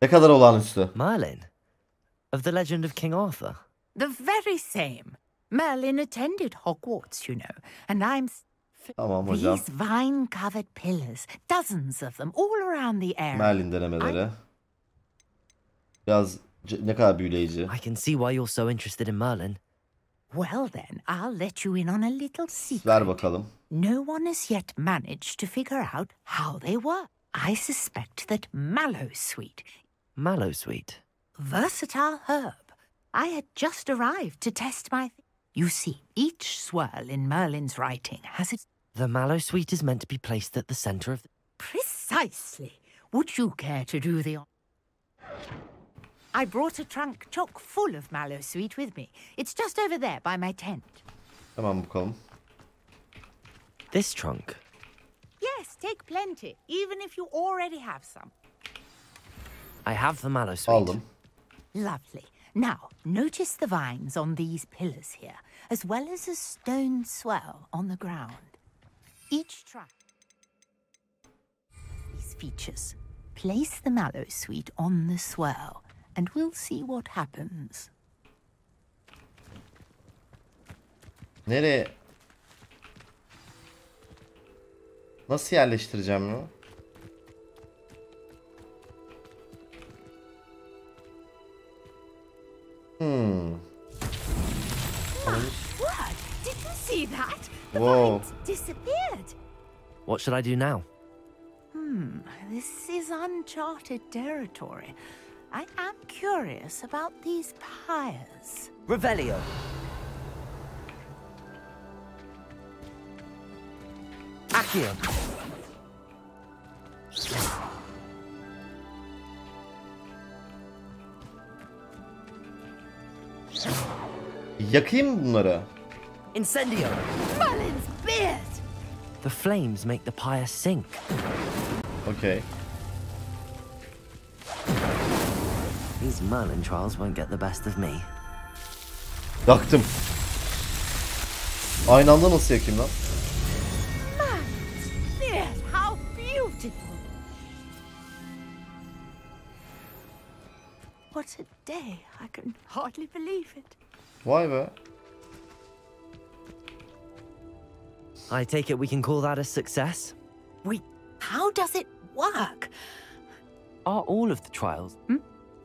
Ne kadar olağanüstü? Merlin? Of the legend of King Arthur? The very same. Merlin attended Hogwarts, you know, and I'm... Tamam hocam. These vine-covered pillars, dozens of them, all around the area. Merlin denemeleri. Biraz ne kadar büyüleyici. I can see why you're so interested in Merlin. Well then, I'll let you in on a little secret. Ver bakalım. No one has yet managed to figure out how they work. I suspect that Mallowsweet... Mallowsweet? Versatile herb. I had just arrived to test my... You see, each swirl in Merlin's writing has its... The Mallowsweet is meant to be placed at the center of... Precisely. Would you care to do the... I brought a trunk chock full of Mallowsweet with me. It's just over there by my tent. Tamam bakalım. This trunk? Yes, take plenty, even if you already have some. I have the Mallowsweet. Aldım. Lovely. Now, notice the vines on these pillars here, as well as a stone swell on the ground. Each trunk... These features. Place the Mallowsweet on the swell, and we'll see what happens. Nereye? Nasıl yerleştireceğim ya? What? Did you see that? The Whoa. vines disappeared. What should I do now? This is uncharted territory. I am curious about these pyres. Revelio. Accio. Yakayım bunları. Incendio. Merlin's beard! The flames make the pyre sink. Okay. These Merlin trials won't get the best of me. Yaktım. Aynı anda nasıl yakayım lan? Merlin's beard! How beautiful! What a day! I can hardly believe it. Vay be. I take it we can call that a success? Wait, how does it work? Are all of the trials?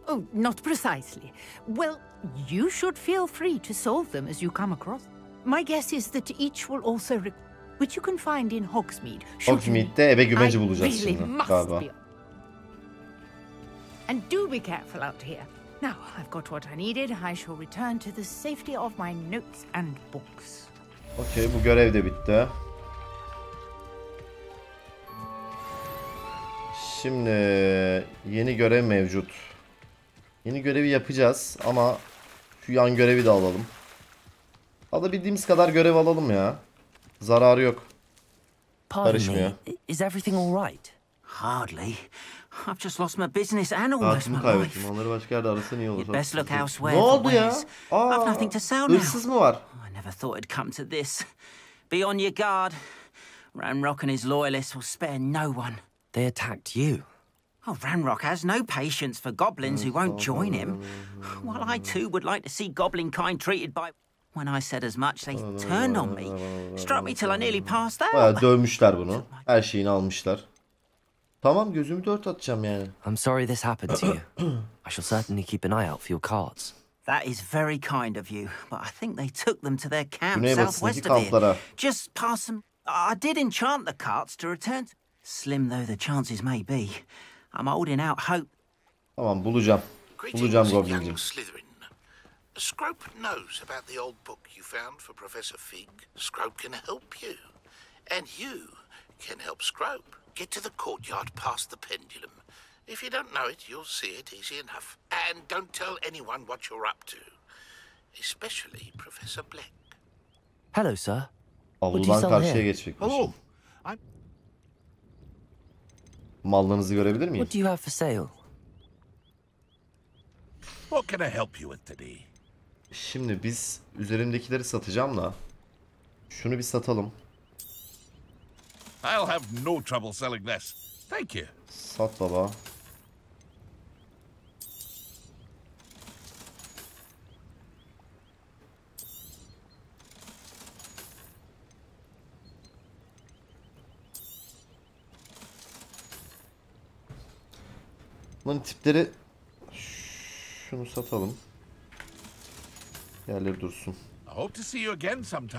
Oh, not precisely. Well, you should feel free to solve them as you come across. My guess is that each will also which you can find in Hogsmeade. Hogsmeade'de ebe gümeci bulacağız şimdi galiba. And do be careful out here. Now, I've got what I needed. I shall return to the safety of my notes and books. Okey, bu görev de bitti. Şimdi yeni görev mevcut. Yeni görevi yapacağız ama şu yan görevi de alalım. Alabildiğimiz kadar görev alalım ya. Zararı yok. Karışmıyor. Is everything all right? Hardly. I've just lost my business and almost Hayatımı my kaybettim. life. Onları başka yerde arasın iyi olur. You'd best look elsewhere. Ne oldu ya? I've nothing to sell now. Hırsız mı var? I never thought it'd come to this. Be on your guard. Ranrock and his loyalists will spare no one. They attacked you. Oh, Ranrock has no patience for goblins who won't join him. While I too would like to see goblin kind treated by... When I said as much, they turned on me. Struck me till I nearly passed out. Bayağı dövmüşler bunu. Her şeyini almışlar. Tamam, gözümü dört atacağım yani. I'm sorry this happened to you. I shall certainly keep an eye out for your cards. That is very kind of you, but I think they took them to their camp Güneybatısındaki southwest of here. kamplara. Just past them. I did enchant the carts to return. Slim though the chances may be, I'm holding out hope. Tamam, bulacağım. Bulacağım Goblin'cim. Scrope knows about the old book you found for Professor Fig. Scrope can help you. And you can help Scrope. Get to the courtyard past the pendulum. If you don't know it, you'll see it easy enough. And don't tell anyone what you're up to. Especially Professor Black. Hello, sir. Avludan karşıya geçecekmiş. Hello. Mallığınızı görebilir miyim? What do you have for sale? What can I help you with today? Şimdi biz üzerimdekileri satacağım da. Şunu bir satalım. I'll have no trouble selling this. Thank you. Sat baba. Bunun tipleri, şunu satalım. Yerleri dursun.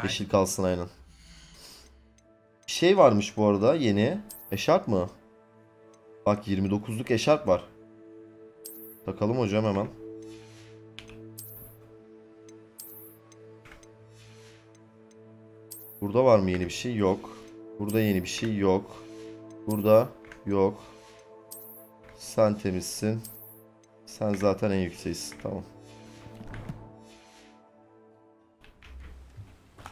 Yeşil kalsın aynen. Bir şey varmış bu arada yeni. Eşarp mı? Bak 29'luk eşarp var. Takalım hocam hemen. Burada var mı yeni bir şey? Yok. Burada yeni bir şey yok. Burada yok. Sen temizsin. Sen zaten en yükseksin. Tamam.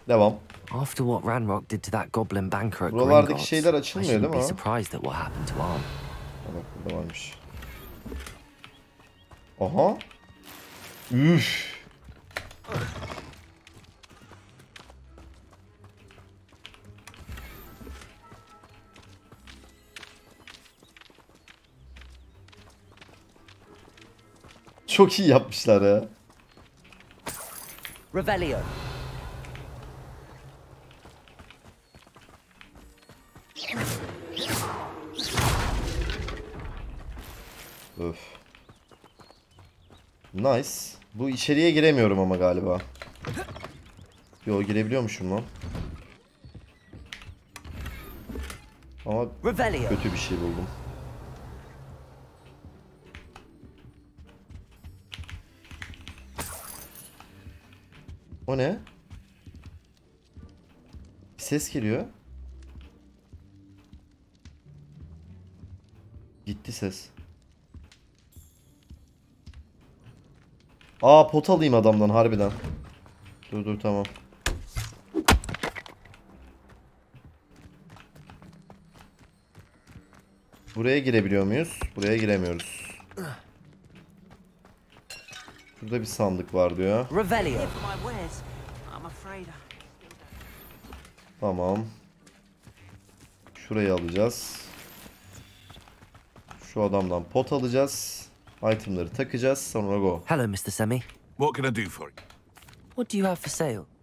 Devam. After what Ranrock did to that goblin banker at Buralardaki şeyler I açılmıyor değil shouldn't mi? be surprised at what happened to Arm. Bak burada varmış. Aha. Üf. Çok iyi yapmışlar ya. Revelio. Öf. Nice. Bu içeriye giremiyorum ama galiba. Yo, girebiliyormuşum lan. Ama kötü bir şey buldum. O ne? Bir ses geliyor. Gitti ses. Aa, pot alayım adamdan harbiden. Dur tamam. Buraya girebiliyor muyuz? Buraya giremiyoruz. Burada bir sandık var diyor. Tamam. Şurayı alacağız. Şu adamdan pot alacağız. Itemları takacağız. Sonra go. Hello, Mr. Semi. What can I do for you? What do you have for sale?